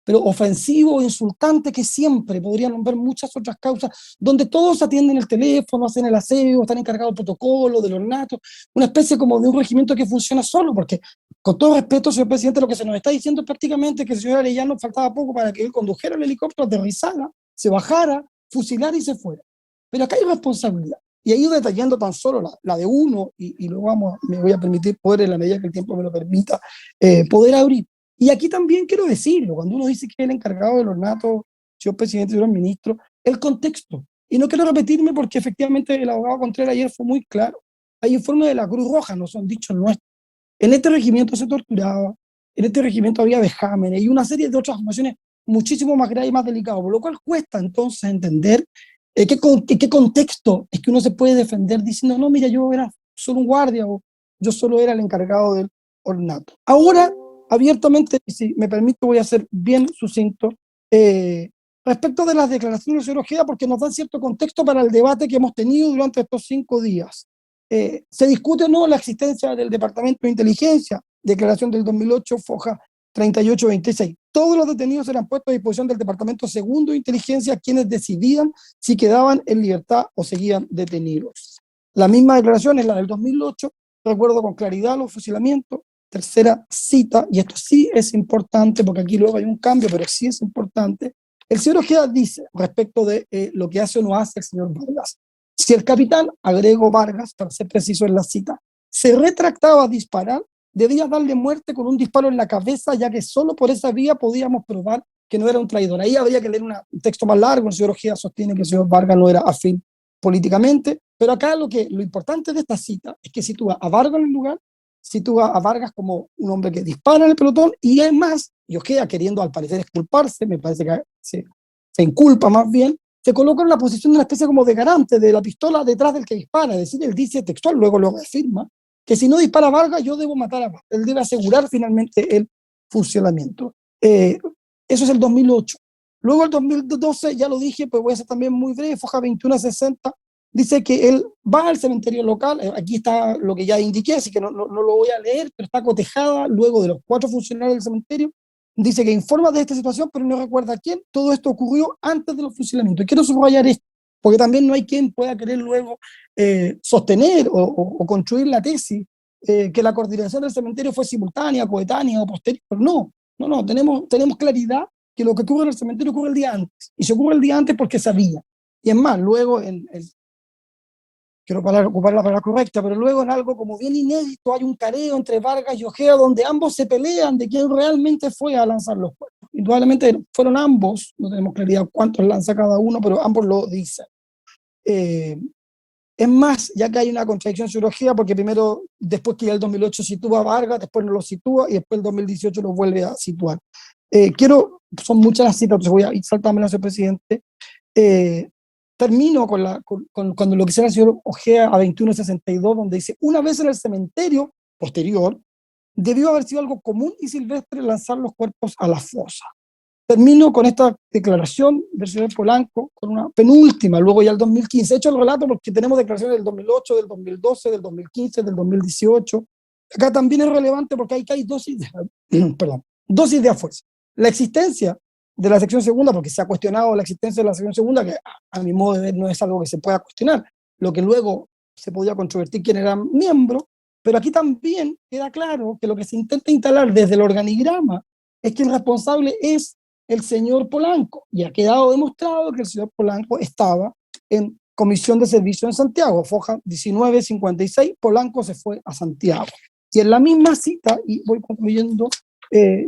pero ofensivo, insultante, que siempre podrían nombrar muchas otras causas, donde todos atienden el teléfono, hacen el aseo, están encargados del protocolo, del ornato, una especie como de un regimiento que funciona solo, porque con todo respeto, señor presidente, lo que se nos está diciendo es prácticamente que el señor Arellano faltaba poco para que él condujera el helicóptero, aterrizara, se bajara, fusilara y se fuera. Pero acá hay responsabilidad. Y he ido detallando tan solo la de uno, y luego me voy a permitir poder, en la medida que el tiempo me lo permita, poder abrir. Y aquí también quiero decirlo, cuando uno dice que es el encargado del ornato, señor presidente, señor ministro, el contexto. Y no quiero repetirme porque efectivamente el abogado Contreras ayer fue muy claro. Hay informes de la Cruz Roja, no son dichos nuestros. En este regimiento se torturaba, en este regimiento había vejámenes y una serie de otras situaciones muchísimo más graves y más delicadas, por lo cual cuesta entonces entender qué contexto es que uno se puede defender diciendo, no, mira, yo era solo un guardia o yo solo era el encargado del ornato. Ahora, abiertamente, si me permito, voy a ser bien sucinto, respecto de las declaraciones del señor Ojeda, porque nos dan cierto contexto para el debate que hemos tenido durante estos 5 días. Se discute o no la existencia del Departamento de Inteligencia, declaración del 2008, Foja 38-26. Todos los detenidos eran puestos a disposición del Departamento Segundo de Inteligencia, quienes decidían si quedaban en libertad o seguían detenidos. La misma declaración es la del 2008, recuerdo con claridad los fusilamientos. Tercera cita, y esto sí es importante, porque aquí luego hay un cambio, pero sí es importante. El señor Ojeda dice, respecto de lo que hace o no hace el señor Vargas, si el capitán, agrego Vargas, para ser preciso en la cita, se retractaba a disparar, debía darle muerte con un disparo en la cabeza, ya que solo por esa vía podíamos probar que no era un traidor. Ahí habría que leer un texto más largo. El señor Ojeda sostiene que el señor Vargas no era afín políticamente, pero acá lo importante de esta cita es que sitúa a Vargas en el lugar, sitúa a Vargas como un hombre que dispara en el pelotón, y además, y Ojeda queriendo al parecer exculparse, me parece que se inculpa más bien, se coloca en la posición de una especie como de garante de la pistola detrás del que dispara. Es decir, él dice textual, luego lo afirma, que si no dispara Vargas, yo debo matar a Vargas. Él debe asegurar finalmente el fusilamiento. Eso es el 2008. Luego el 2012, ya lo dije, pues voy a ser también muy breve, foja 2160, dice que él va al cementerio local. Aquí está lo que ya indiqué, así que no lo voy a leer, pero está cotejada luego de los 4 funcionarios del cementerio. Dice que informa de esta situación, pero no recuerda a quién. Todo esto ocurrió antes de los fusilamientos. Y quiero subrayar esto, porque también no hay quien pueda querer luego sostener o construir la tesis que la coordinación del cementerio fue simultánea, coetánea o posterior. No, tenemos claridad que lo que ocurre en el cementerio ocurre el día antes. Y se ocurre el día antes porque sabía. Y es más, luego quiero ocupar la palabra correcta, pero luego en algo como bien inédito hay un careo entre Vargas y Ojeda donde ambos se pelean de quién realmente fue a lanzar los cuerpos. Indudablemente fueron ambos, no tenemos claridad cuántos lanza cada uno, pero ambos lo dicen. Es más, ya que hay una contradicción sobre Ojeda, porque primero, después que ya el 2008 sitúa a Vargas, después no lo sitúa y después el 2018 lo vuelve a situar. Son muchas las citas, entonces voy a ir saltándolas, señor presidente. Termino con lo que será el señor Ojeda a 2162, donde dice, una vez en el cementerio posterior, debió haber sido algo común y silvestre lanzar los cuerpos a la fosa. Termino con esta declaración del señor Polanco, con una penúltima, luego ya el 2015. He hecho el relato porque tenemos declaraciones del 2008, del 2012, del 2015, del 2018. Acá también es relevante porque hay dos ideas, dos ideas fuerzas. La existencia de la sección segunda, porque se ha cuestionado la existencia de la sección segunda, que a mi modo de ver no es algo que se pueda cuestionar, lo que luego se podía controvertir quién era miembro, pero aquí también queda claro que lo que se intenta instalar desde el organigrama es que el responsable es el señor Polanco, y ha quedado demostrado que el señor Polanco estaba en comisión de servicio en Santiago, foja 1956, Polanco se fue a Santiago. Y en la misma cita, y voy concluyendo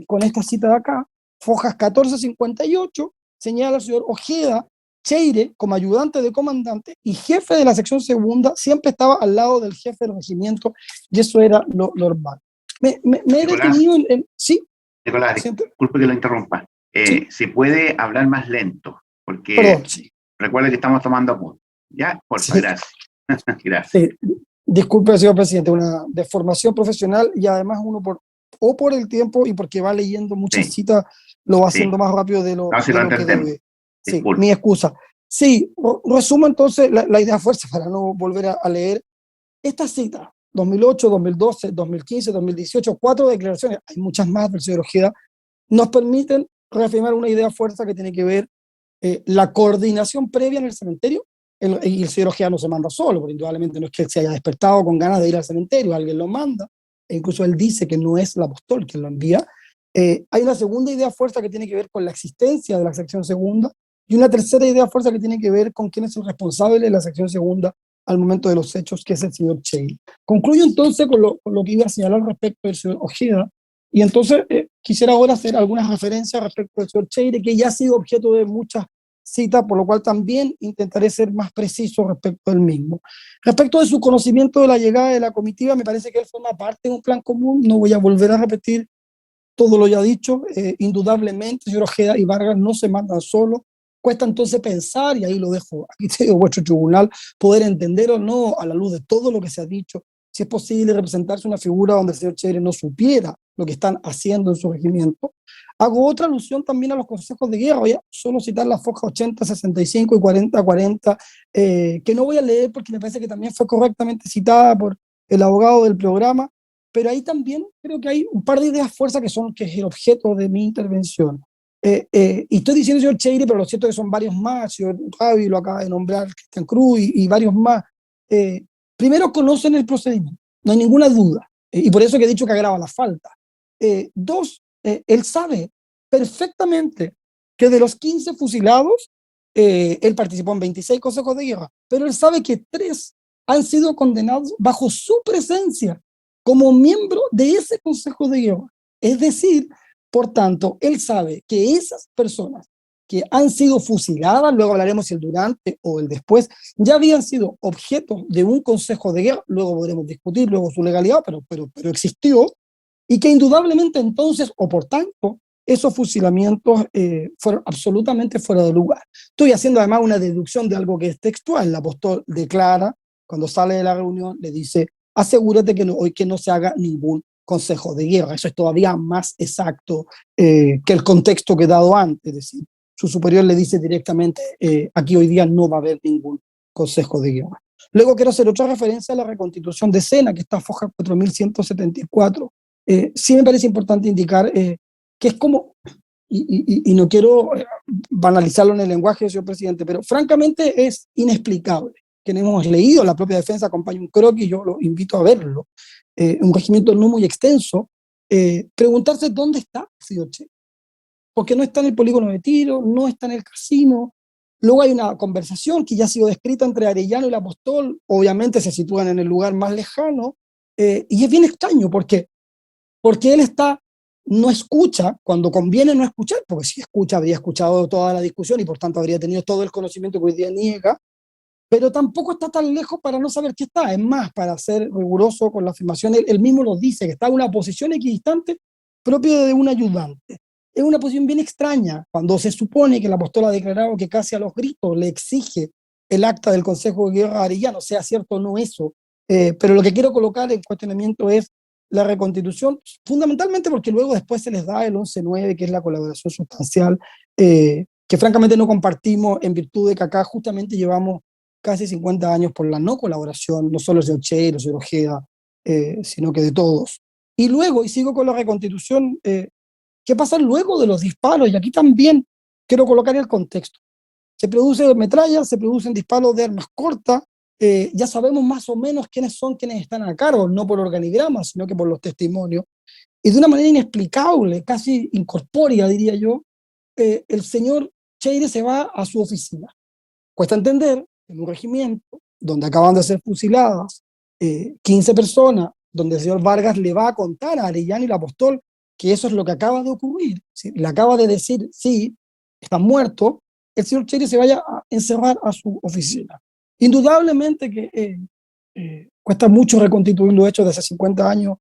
con esta cita de acá, fojas 1458, señala al señor Ojeda, Cheire, como ayudante de comandante y jefe de la sección segunda, siempre estaba al lado del jefe del regimiento, y eso era lo normal. Me he detenido en... Sí. Nicolás, disculpe que lo interrumpa. Sí. Si puede hablar más lento, porque perdón, sí. Recuerde que estamos tomando apuntes. ¿Ya? Porfa, Sí. gracias. Gracias. Sí. Disculpe, señor presidente, una deformación profesional, y además uno por el tiempo y porque va leyendo muchas citas, lo va haciendo más rápido de lo que debe. Sí, mi excusa. Sí, resumo entonces la idea fuerza para no volver a leer. Esta cita, 2008, 2012, 2015, 2018, 4 declaraciones, hay muchas más del señor Ojeda, nos permiten reafirmar una idea fuerza que tiene que ver la coordinación previa en el cementerio. Y el señor Ojeda no se manda solo, porque indudablemente no es que él se haya despertado con ganas de ir al cementerio, alguien lo manda, e incluso él dice que no es el apóstol quien lo envía. Hay una segunda idea fuerza que tiene que ver con la existencia de la sección segunda, y una tercera idea fuerza que tiene que ver con quién es el responsable de la sección segunda al momento de los hechos, que es el señor Cheire. Concluyo entonces con lo que iba a señalar respecto del señor Ojeda, y entonces quisiera ahora hacer algunas referencias respecto del señor Cheire, que ya ha sido objeto de muchas citas, por lo cual también intentaré ser más preciso respecto del mismo. Respecto de su conocimiento de la llegada de la comitiva, me parece que él forma parte de un plan común, no voy a volver a repetir todo lo ya dicho. Indudablemente, señor Ojeda y Vargas no se mandan solos. Cuesta entonces pensar, y ahí lo dejo, aquí te digo, vuestro tribunal, poder entender o no, a la luz de todo lo que se ha dicho, si es posible representarse una figura donde el señor Cheire no supiera lo que están haciendo en su regimiento. Hago otra alusión también a los consejos de guerra, voy a solo citar las fojas 80, 65 y 40, 40, que no voy a leer porque me parece que también fue correctamente citada por el abogado del programa, pero ahí también creo que hay un par de ideas fuerzas que es el objeto de mi intervención. Y estoy diciendo señor Cheire, pero lo cierto es que son varios más, señor Javi lo acaba de nombrar, Cristian Cruz y varios más. Primero, conocen el procedimiento, no hay ninguna duda, y por eso que he dicho que agrava la falta. Dos, él sabe perfectamente que de los 15 fusilados, él participó en 26 consejos de guerra, pero él sabe que 3 han sido condenados bajo su presencia como miembro de ese consejo de guerra. Es decir, por tanto, él sabe que esas personas que han sido fusiladas, luego hablaremos si el durante o el después, ya habían sido objeto de un consejo de guerra, luego podremos discutir luego su legalidad, pero existió, y que indudablemente entonces, o por tanto, esos fusilamientos fueron absolutamente fuera de lugar. Estoy haciendo además una deducción de algo que es textual. El apóstol declara, cuando sale de la reunión, le dice, asegúrate que hoy que no se haga ningún consejo de guerra. Eso es todavía más exacto que el contexto que he dado antes. Es decir, su superior le dice directamente, aquí hoy día no va a haber ningún consejo de guerra. Luego quiero hacer otra referencia a la reconstitución de Sena, que está foja 4174. Sí me parece importante indicar que es como, y no quiero banalizarlo en el lenguaje, señor presidente, pero francamente es inexplicable. Que hemos leído, la propia defensa acompaña un croquis, yo lo invito a verlo, un regimiento no muy extenso, preguntarse dónde está el señor Che, porque no está en el polígono de tiro, no está en el casino. Luego hay una conversación que ya ha sido descrita entre Arellano y el apóstol, obviamente se sitúan en el lugar más lejano, y es bien extraño porque él no escucha, cuando conviene no escuchar, porque si escucha habría escuchado toda la discusión y por tanto habría tenido todo el conocimiento que hoy día niega, pero tampoco está tan lejos para no saber qué está. Es más, para ser riguroso con la afirmación, él mismo lo dice, que está en una posición equidistante propia de un ayudante. Es una posición bien extraña, cuando se supone que el apóstol ha declarado que casi a los gritos le exige el acta del Consejo de Guerra Arellano, sea cierto o no eso, pero lo que quiero colocar en cuestionamiento es la reconstitución, fundamentalmente porque luego después se les da el 11-9, que es la colaboración sustancial, que francamente no compartimos en virtud de que acá justamente llevamos casi 50 años por la no colaboración, no solo de Ocheiro, el señor Ojeda, sino que de todos. Y luego, y sigo con la reconstitución, ¿qué pasa luego de los disparos? Y aquí también quiero colocar el contexto. Se producen metrallas, se producen disparos de armas cortas, ya sabemos más o menos quiénes son quienes están a cargo, no por organigrama, sino que por los testimonios. Y de una manera inexplicable, casi incorpórea, diría yo, el señor Cheire se va a su oficina. Cuesta entender, en un regimiento donde acaban de ser fusiladas 15 personas, donde el señor Vargas le va a contar a Arellano y el apóstol que eso es lo que acaba de ocurrir, ¿sí? Le acaba de decir, sí, están muertos, el señor Cheire se vaya a encerrar a su oficina. Indudablemente que cuesta mucho reconstituir los hechos de hace 50 años,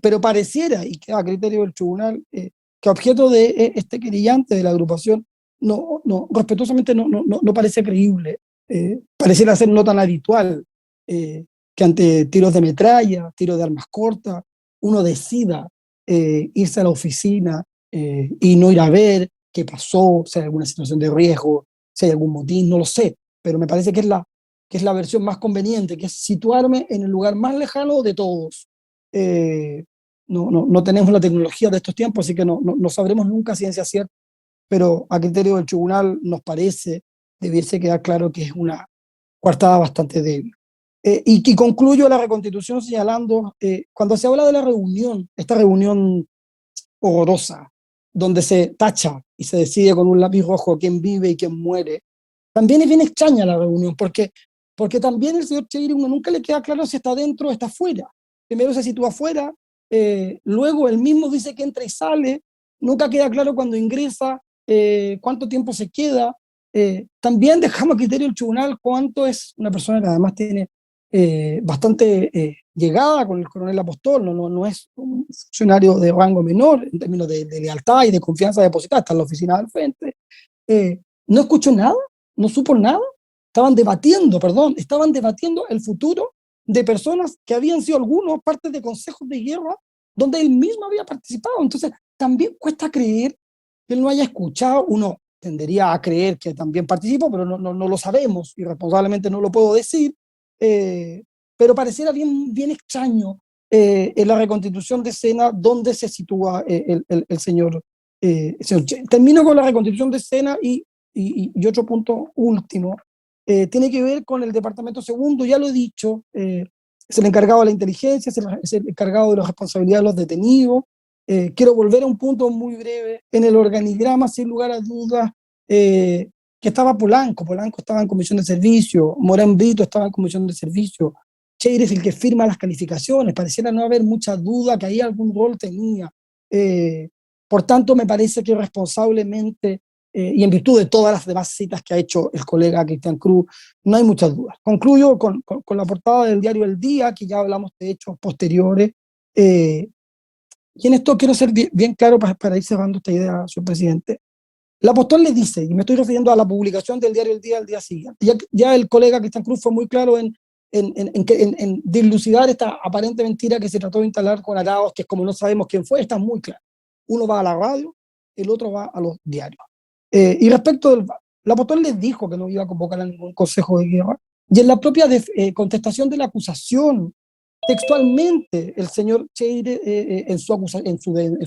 pero pareciera, y queda a criterio del tribunal, que objeto de este querellante de la agrupación respetuosamente no parece creíble. Pareciera ser no tan habitual que ante tiros de metralla, tiros de armas cortas, uno decida irse a la oficina y no ir a ver qué pasó, si hay alguna situación de riesgo, si hay algún motín, no lo sé, pero me parece que es la versión más conveniente, que es situarme en el lugar más lejano de todos. No tenemos la tecnología de estos tiempos, así que no sabremos nunca ciencia cierta, pero a criterio del tribunal nos parece, debiese quedar claro que es una coartada bastante débil. Y concluyo la reconstitución señalando, cuando se habla de la reunión, esta reunión horrorosa, donde se tacha y se decide con un lápiz rojo quién vive y quién muere, también es bien extraña la reunión, porque también el señor Cheire uno nunca le queda claro si está dentro o está afuera. Primero se sitúa afuera, luego él mismo dice que entra y sale, nunca queda claro cuando ingresa, cuánto tiempo se queda. También dejamos a criterio del tribunal cuánto es una persona que además tiene bastante llegada con el coronel Apóstol, no es un funcionario de rango menor en términos de lealtad y de confianza depositada, está en la oficina del frente. No escuchó nada, no supo nada, estaban debatiendo el futuro de personas que habían sido algunos partes de consejos de guerra donde él mismo había participado. Entonces también cuesta creer que él no haya escuchado. Uno tendería a creer que también participó, pero no lo sabemos, irresponsablemente no lo puedo decir, pero pareciera bien extraño en la reconstitución de escena, ¿dónde se sitúa el señor? Termino con la reconstitución de escena y otro punto último. Tiene que ver con el departamento segundo, ya lo he dicho, es el encargado de la inteligencia, es el encargado de la responsabilidad de los detenidos. Quiero volver a un punto muy breve. En el organigrama, sin lugar a dudas, que estaba Polanco estaba en comisión de servicio, Morán Brito estaba en comisión de servicio, Cheire es el que firma las calificaciones, pareciera no haber mucha duda que ahí algún rol tenía. Por tanto, me parece que responsablemente, y en virtud de todas las demás citas que ha hecho el colega Cristian Cruz, no hay muchas dudas. Concluyo con la portada del diario El Día, que ya hablamos de hechos posteriores, y en esto quiero ser bien claro para ir cerrando esta idea, señor presidente. La Apóstol le dice, y me estoy refiriendo a la publicación del diario El Día al día siguiente, ya el colega Cristian Cruz fue muy claro en dilucidar esta aparente mentira que se trató de instalar con Arauz, que es como no sabemos quién fue, está muy claro. Uno va a la radio, el otro va a los diarios. Y respecto del la Apóstol les dijo que no iba a convocar a ningún consejo de guerra, y en la propia contestación de la acusación, textualmente, el señor Cheire, en su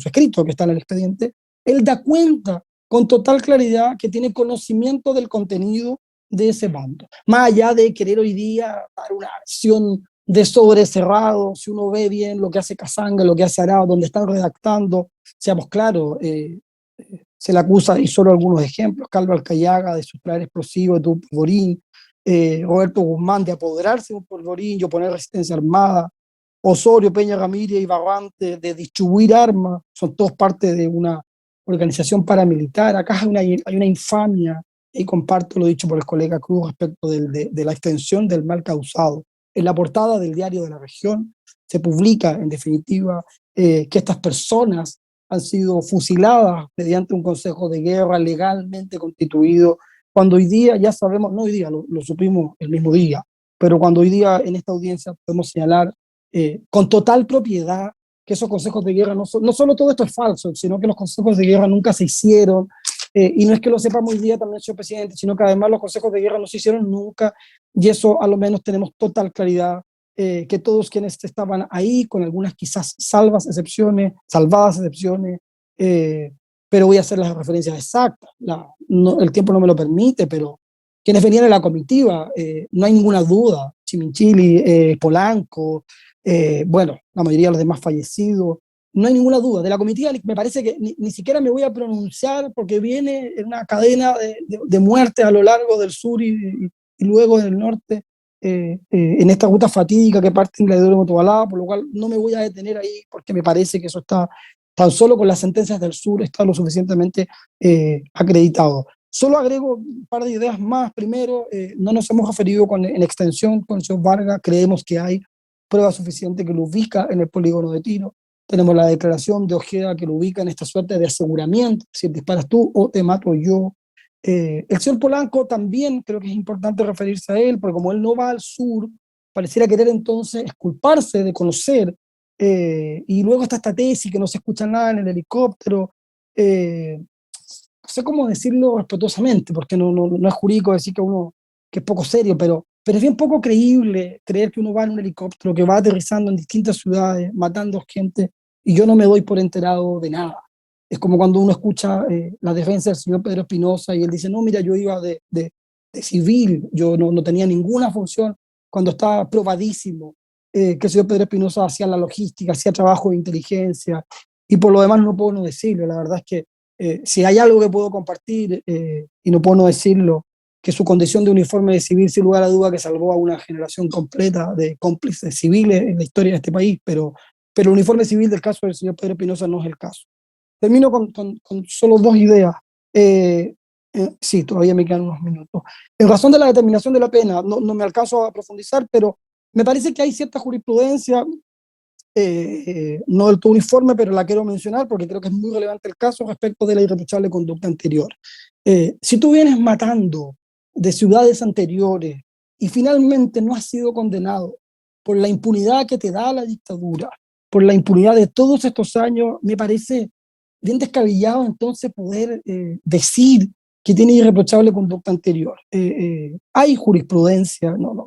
escrito que está en el expediente, él da cuenta con total claridad que tiene conocimiento del contenido de ese bando. Más allá de querer hoy día dar una acción de sobre cerrado, si uno ve bien lo que hace Casanga, lo que hace Arauz, donde están redactando, seamos claros, se le acusa, y solo algunos ejemplos, Carlos Alcayaga de sustraer explosivos de un polvorín, Roberto Guzmán de apoderarse de un polvorín y oponer resistencia armada, Osorio, Peña Ramírez y Barrante de distribuir armas, son todos parte de una organización paramilitar. Acá hay una infamia, y comparto lo dicho por el colega Cruz respecto de la extensión del mal causado. En la portada del diario de la región se publica, en definitiva, que estas personas han sido fusiladas mediante un consejo de guerra legalmente constituido, cuando hoy día ya sabemos, no hoy día, lo supimos el mismo día, pero cuando hoy día en esta audiencia podemos señalar con total propiedad que esos consejos de guerra, no solo todo esto es falso, sino que los consejos de guerra nunca se hicieron, y no es que lo sepamos hoy día también, señor presidente, sino que además los consejos de guerra no se hicieron nunca, y eso a lo menos tenemos total claridad, que todos quienes estaban ahí, con algunas quizás salvadas excepciones, pero voy a hacer las referencias exactas, el tiempo no me lo permite, pero quienes venían en la comitiva, no hay ninguna duda, Chiminchili, Polanco, bueno, la mayoría de los demás fallecidos, no hay ninguna duda. De la comitiva me parece que ni siquiera me voy a pronunciar porque viene en una cadena de muerte a lo largo del sur y luego del norte, en esta ruta fatídica que parte en Gladiador de Tobalá, por lo cual no me voy a detener ahí porque me parece que eso está, tan solo con las sentencias del sur, está lo suficientemente acreditado. Solo agrego un par de ideas más. Primero, no nos hemos referido en extensión con el señor Vargas, creemos que hay prueba suficiente que lo ubica en el polígono de tiro. Tenemos la declaración de Ojeda que lo ubica en esta suerte de aseguramiento, si disparas tú o te mato yo. El señor Polanco también creo que es importante referirse a él, porque como él no va al sur, pareciera querer entonces exculparse de conocer, y luego está esta tesis que no se escucha nada en el helicóptero. No sé cómo decirlo respetuosamente, porque no es jurídico decir que es poco serio, pero es bien poco creíble creer que uno va en un helicóptero que va aterrizando en distintas ciudades, matando gente, y yo no me doy por enterado de nada. Es como cuando uno escucha la defensa del señor Pedro Espinosa y él dice, no, mira, yo iba de civil, yo no tenía ninguna función, cuando estaba probadísimo que el señor Pedro Espinosa hacía la logística, hacía trabajo de inteligencia, y por lo demás no puedo no decirlo. La verdad es que si hay algo que puedo compartir, y no puedo no decirlo, que su condición de uniforme de civil, sin lugar a duda, que salvó a una generación completa de cómplices civiles en la historia de este país, pero el uniforme civil del caso del señor Pedro Espinosa no es el caso. Termino con solo dos ideas. Sí, todavía me quedan unos minutos. En razón de la determinación de la pena, no me alcanzo a profundizar, pero me parece que hay cierta jurisprudencia, no del todo uniforme, pero la quiero mencionar porque creo que es muy relevante el caso respecto de la irreprochable conducta anterior. Si tú vienes matando de ciudades anteriores y finalmente no has sido condenado por la impunidad que te da la dictadura, por la impunidad de todos estos años, me parece bien descabellado entonces poder decir que tiene irreprochable conducta anterior. Hay jurisprudencia, no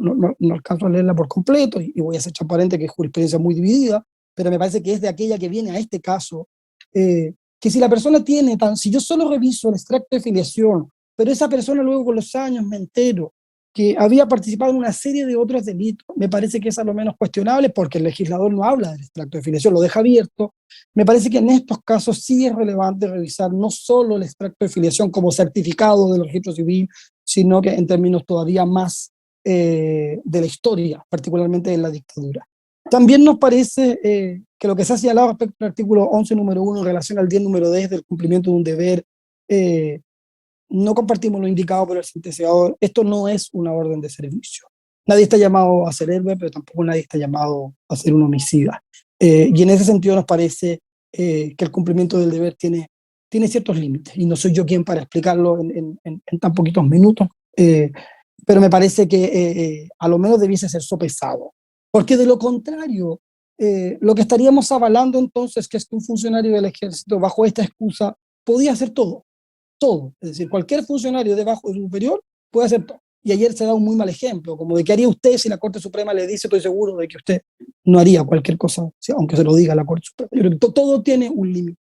alcanzo a leerla por completo, y voy a ser transparente que es jurisprudencia muy dividida, pero me parece que es de aquella que viene a este caso, que si la persona tiene, si yo solo reviso el extracto de filiación, pero esa persona luego con los años me entero que había participado en una serie de otros delitos, me parece que es a lo menos cuestionable, porque el legislador no habla del extracto de filiación, lo deja abierto. Me parece que en estos casos sí es relevante revisar no solo el extracto de filiación como certificado del registro civil, sino que en términos todavía más de la historia, particularmente de la dictadura. También nos parece que lo que se ha señalado respecto al artículo 11, número 1, en relación al 10, número 10, del cumplimiento de un deber, no compartimos lo indicado por el sentenciador. Esto no es una orden de servicio. Nadie está llamado a ser héroe, pero tampoco nadie está llamado a ser un homicida. Y en ese sentido nos parece que el cumplimiento del deber tiene ciertos límites, y no soy yo quien para explicarlo en tan poquitos minutos, pero me parece que a lo menos debiese ser sopesado, porque de lo contrario, lo que estaríamos avalando entonces que es que un funcionario del ejército bajo esta excusa podía hacer todo, es decir, cualquier funcionario de bajo superior puede hacer todo. Y ayer se da un muy mal ejemplo, como de qué haría usted si la Corte Suprema le dice, estoy seguro de que usted no haría cualquier cosa, aunque se lo diga la Corte Suprema. Yo creo que todo tiene un límite.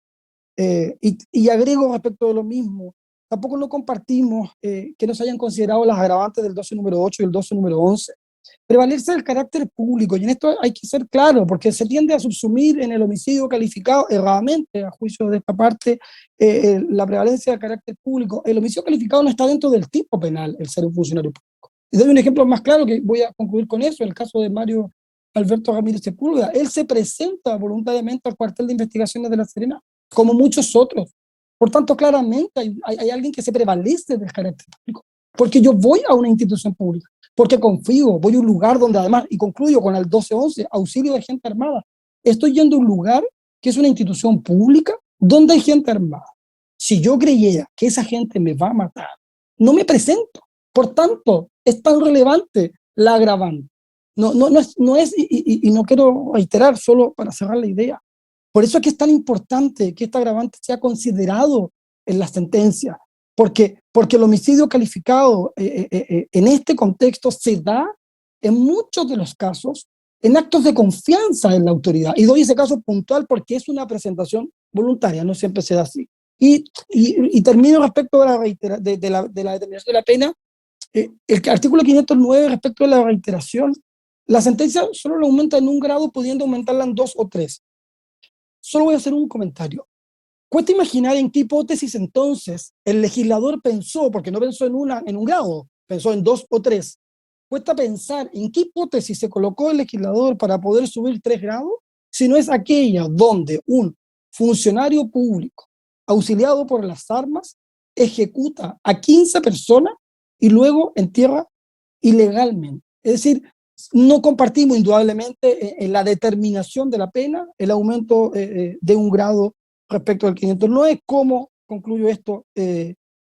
Y agrego respecto de lo mismo, tampoco no compartimos que no se hayan considerado las agravantes del 12 número 8 y el 12 número 11. Prevalerse del carácter público, y en esto hay que ser claro, porque se tiende a subsumir en el homicidio calificado, erradamente, a juicio de esta parte, la prevalencia del carácter público. El homicidio calificado no está dentro del tipo penal, el ser un funcionario público. Y doy un ejemplo más claro, que voy a concluir con eso, el caso de Mario Alberto Ramírez Sepúlveda. Él se presenta voluntariamente al cuartel de investigaciones de La Serena, como muchos otros. Por tanto, claramente hay alguien que se prevalece del carácter público, porque yo voy a una institución pública, porque confío, voy a un lugar donde además, y concluyo con el 1211, auxilio de gente armada. Estoy yendo a un lugar que es una institución pública donde hay gente armada. Si yo creyera que esa gente me va a matar, no me presento. Por tanto, es tan relevante la agravante. No es, y no quiero reiterar, solo para cerrar la idea. Por eso es que es tan importante que este agravante sea considerado en la sentencia, porque el homicidio calificado en este contexto se da en muchos de los casos en actos de confianza en la autoridad. Y doy ese caso puntual porque es una presentación voluntaria, no siempre se da así. Y termino respecto de la determinación de la pena. El artículo 509 respecto de la reiteración, la sentencia solo lo aumenta en un grado, pudiendo aumentarla en 2 o 3. Solo voy a hacer un comentario. Cuesta imaginar en qué hipótesis entonces el legislador pensó, porque no pensó en un grado, pensó en 2 o 3. Cuesta pensar en qué hipótesis se colocó el legislador para poder subir 3 grados, si no es aquella donde un funcionario público auxiliado por las armas ejecuta a 15 personas y luego entierra ilegalmente. Es decir, no compartimos indudablemente en la determinación de la pena el aumento de un grado respecto al 509. ¿Cómo concluyo esto?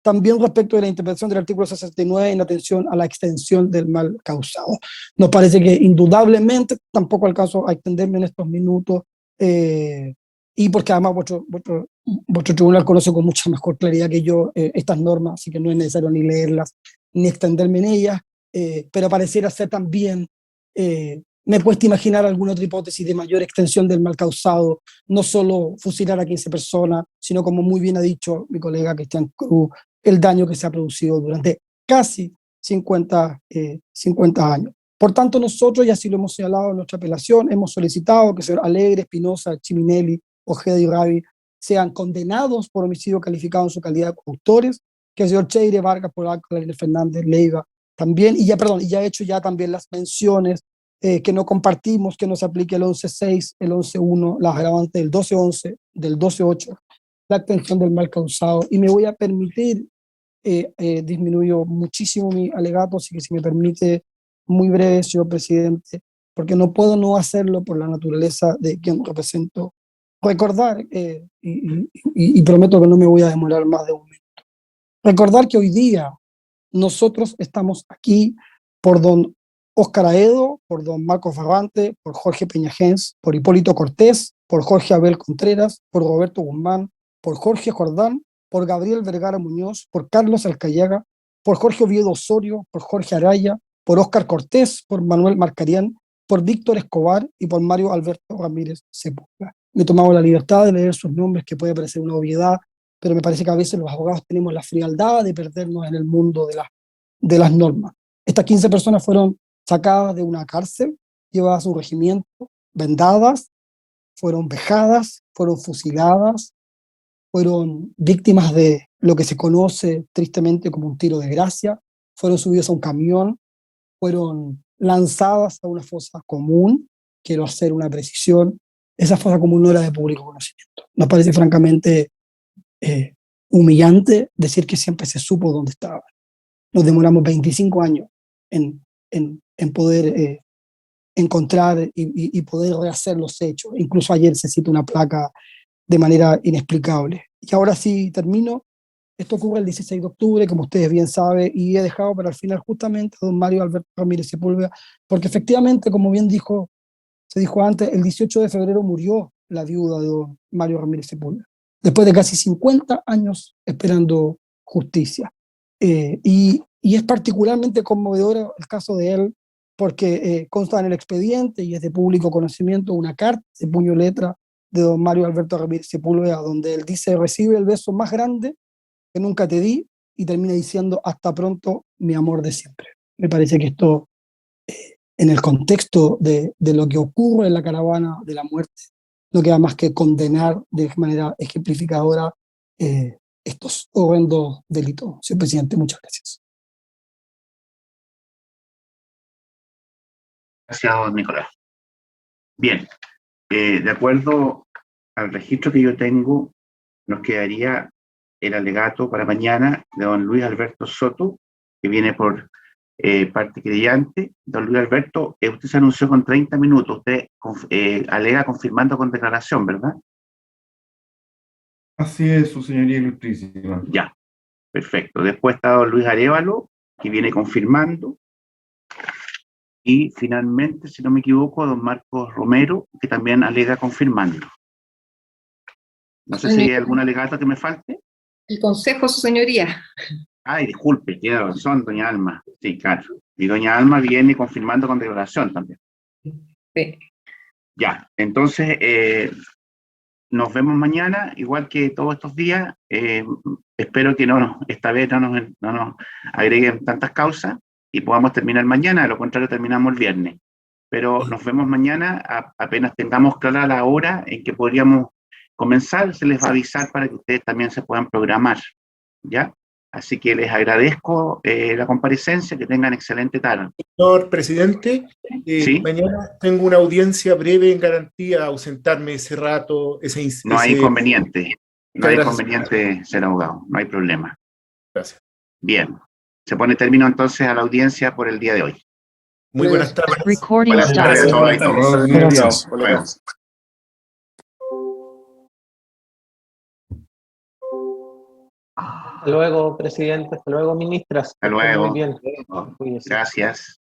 También respecto de la interpretación del artículo 69 en atención a la extensión del mal causado. Nos parece que indudablemente, tampoco alcanzo a extenderme en estos minutos, y porque además vuestro tribunal conoce con mucha mejor claridad que yo estas normas, así que no es necesario ni leerlas ni extenderme en ellas, pero pareciera ser también, me cuesta imaginar alguna otra hipótesis de mayor extensión del mal causado, no solo fusilar a 15 personas, sino, como muy bien ha dicho mi colega Cristian Cruz, el daño que se ha producido durante casi 50 años. Por tanto, nosotros, y así lo hemos señalado en nuestra apelación, hemos solicitado que el señor Alegre, Espinosa, Chiminelli, Ojeda y Ravi sean condenados por homicidio calificado en su calidad de conductores, que el señor Cheire, Vargas, Polanco, Fernández, Leiva también, y ya he hecho ya también las menciones que no compartimos, que no se aplique el 11.6, el 11.1, las agravantes del 12.11, del 12.8, la extensión del mal causado. Y me voy a permitir, disminuyo muchísimo mi alegato, así que si me permite, muy breve, señor presidente, porque no puedo no hacerlo por la naturaleza de quien represento. Recordar, y prometo que no me voy a demorar más de un minuto, recordar que hoy día nosotros estamos aquí por don Óscar Aedo, por don Marcos Ferrante, por Jorge Peñagéns, por Hipólito Cortés, por Jorge Abel Contreras, por Roberto Guzmán, por Jorge Jordán por Gabriel Vergara Muñoz, por Carlos Alcayaga, por Jorge Oviedo Osorio, por Jorge Araya, por Óscar Cortés, por Manuel Marcarián, por Víctor Escobar y por Mario Alberto Ramírez Sepúlveda. Me he tomado la libertad de leer sus nombres, que puede parecer una obviedad, pero me parece que a veces los abogados tenemos la frialdad de perdernos en el mundo de las normas. Estas 15 personas fueron sacadas de una cárcel, llevadas a un regimiento, vendadas, fueron vejadas, fueron fusiladas, fueron víctimas de lo que se conoce tristemente como un tiro de gracia, fueron subidos a un camión, fueron lanzadas a una fosa común. Quiero hacer una precisión: esa fosa común no era de público conocimiento. Nos parece francamente humillante decir que siempre se supo dónde estaban. Nos demoramos 25 años en poder encontrar y poder rehacer los hechos. Incluso ayer se cita una placa de manera inexplicable. Y ahora sí termino. Esto ocurre el 16 de octubre, como ustedes bien saben, y he dejado para el final justamente a don Mario Alberto Ramírez Sepúlveda, porque efectivamente, como bien se dijo antes, el 18 de febrero murió la viuda de don Mario Ramírez Sepúlveda, después de casi 50 años esperando justicia. Y es particularmente conmovedor el caso de él, porque consta en el expediente y es de público conocimiento una carta de puño y letra de don Mario Alberto Ramírez Sepúlveda, donde él dice: recibe el beso más grande que nunca te di, y termina diciendo: hasta pronto, mi amor de siempre. Me parece que esto, en el contexto de lo que ocurre en la caravana de la muerte, no queda más que condenar de manera ejemplificadora estos horrendos delitos. Señor presidente, muchas gracias. Gracias, don Nicolás. Bien, de acuerdo al registro que yo tengo, nos quedaría el alegato para mañana de don Luis Alberto Soto, que viene por parte creyente. Don Luis Alberto, usted se anunció con 30 minutos, usted alega confirmando con declaración, ¿verdad? Así es, su señoría ilustrísima. Ya, perfecto. Después está don Luis Arévalo, que viene confirmando. Y finalmente, si no me equivoco, don Marcos Romero, que también alega confirmando. No sé si hay algún alegato que me falte. El consejo, su señoría. Ay, disculpe, tiene razón, doña Alma. Sí, claro. Y doña Alma viene confirmando con declaración también. Sí. Ya, entonces nos vemos mañana, igual que todos estos días. Espero que esta vez no nos agreguen tantas causas y podamos terminar mañana, de lo contrario terminamos el viernes. Pero nos vemos mañana, apenas tengamos clara la hora en que podríamos comenzar, se les va a avisar para que ustedes también se puedan programar, ¿ya? Así que les agradezco la comparecencia, que tengan excelente tarde. Señor presidente, ¿Sí? mañana tengo una audiencia breve en garantía, ausentarme ese rato. No hay inconveniente, no hay Gracias. inconveniente ser abogado, no hay problema. Gracias. Bien, se pone término entonces a la audiencia por el día de hoy. Muy buenas tardes. Buenas tardes a todos y todas. Gracias. Hasta luego. Hasta luego, presidente. Hasta luego, ministras. Hasta luego. Muy bien. Gracias.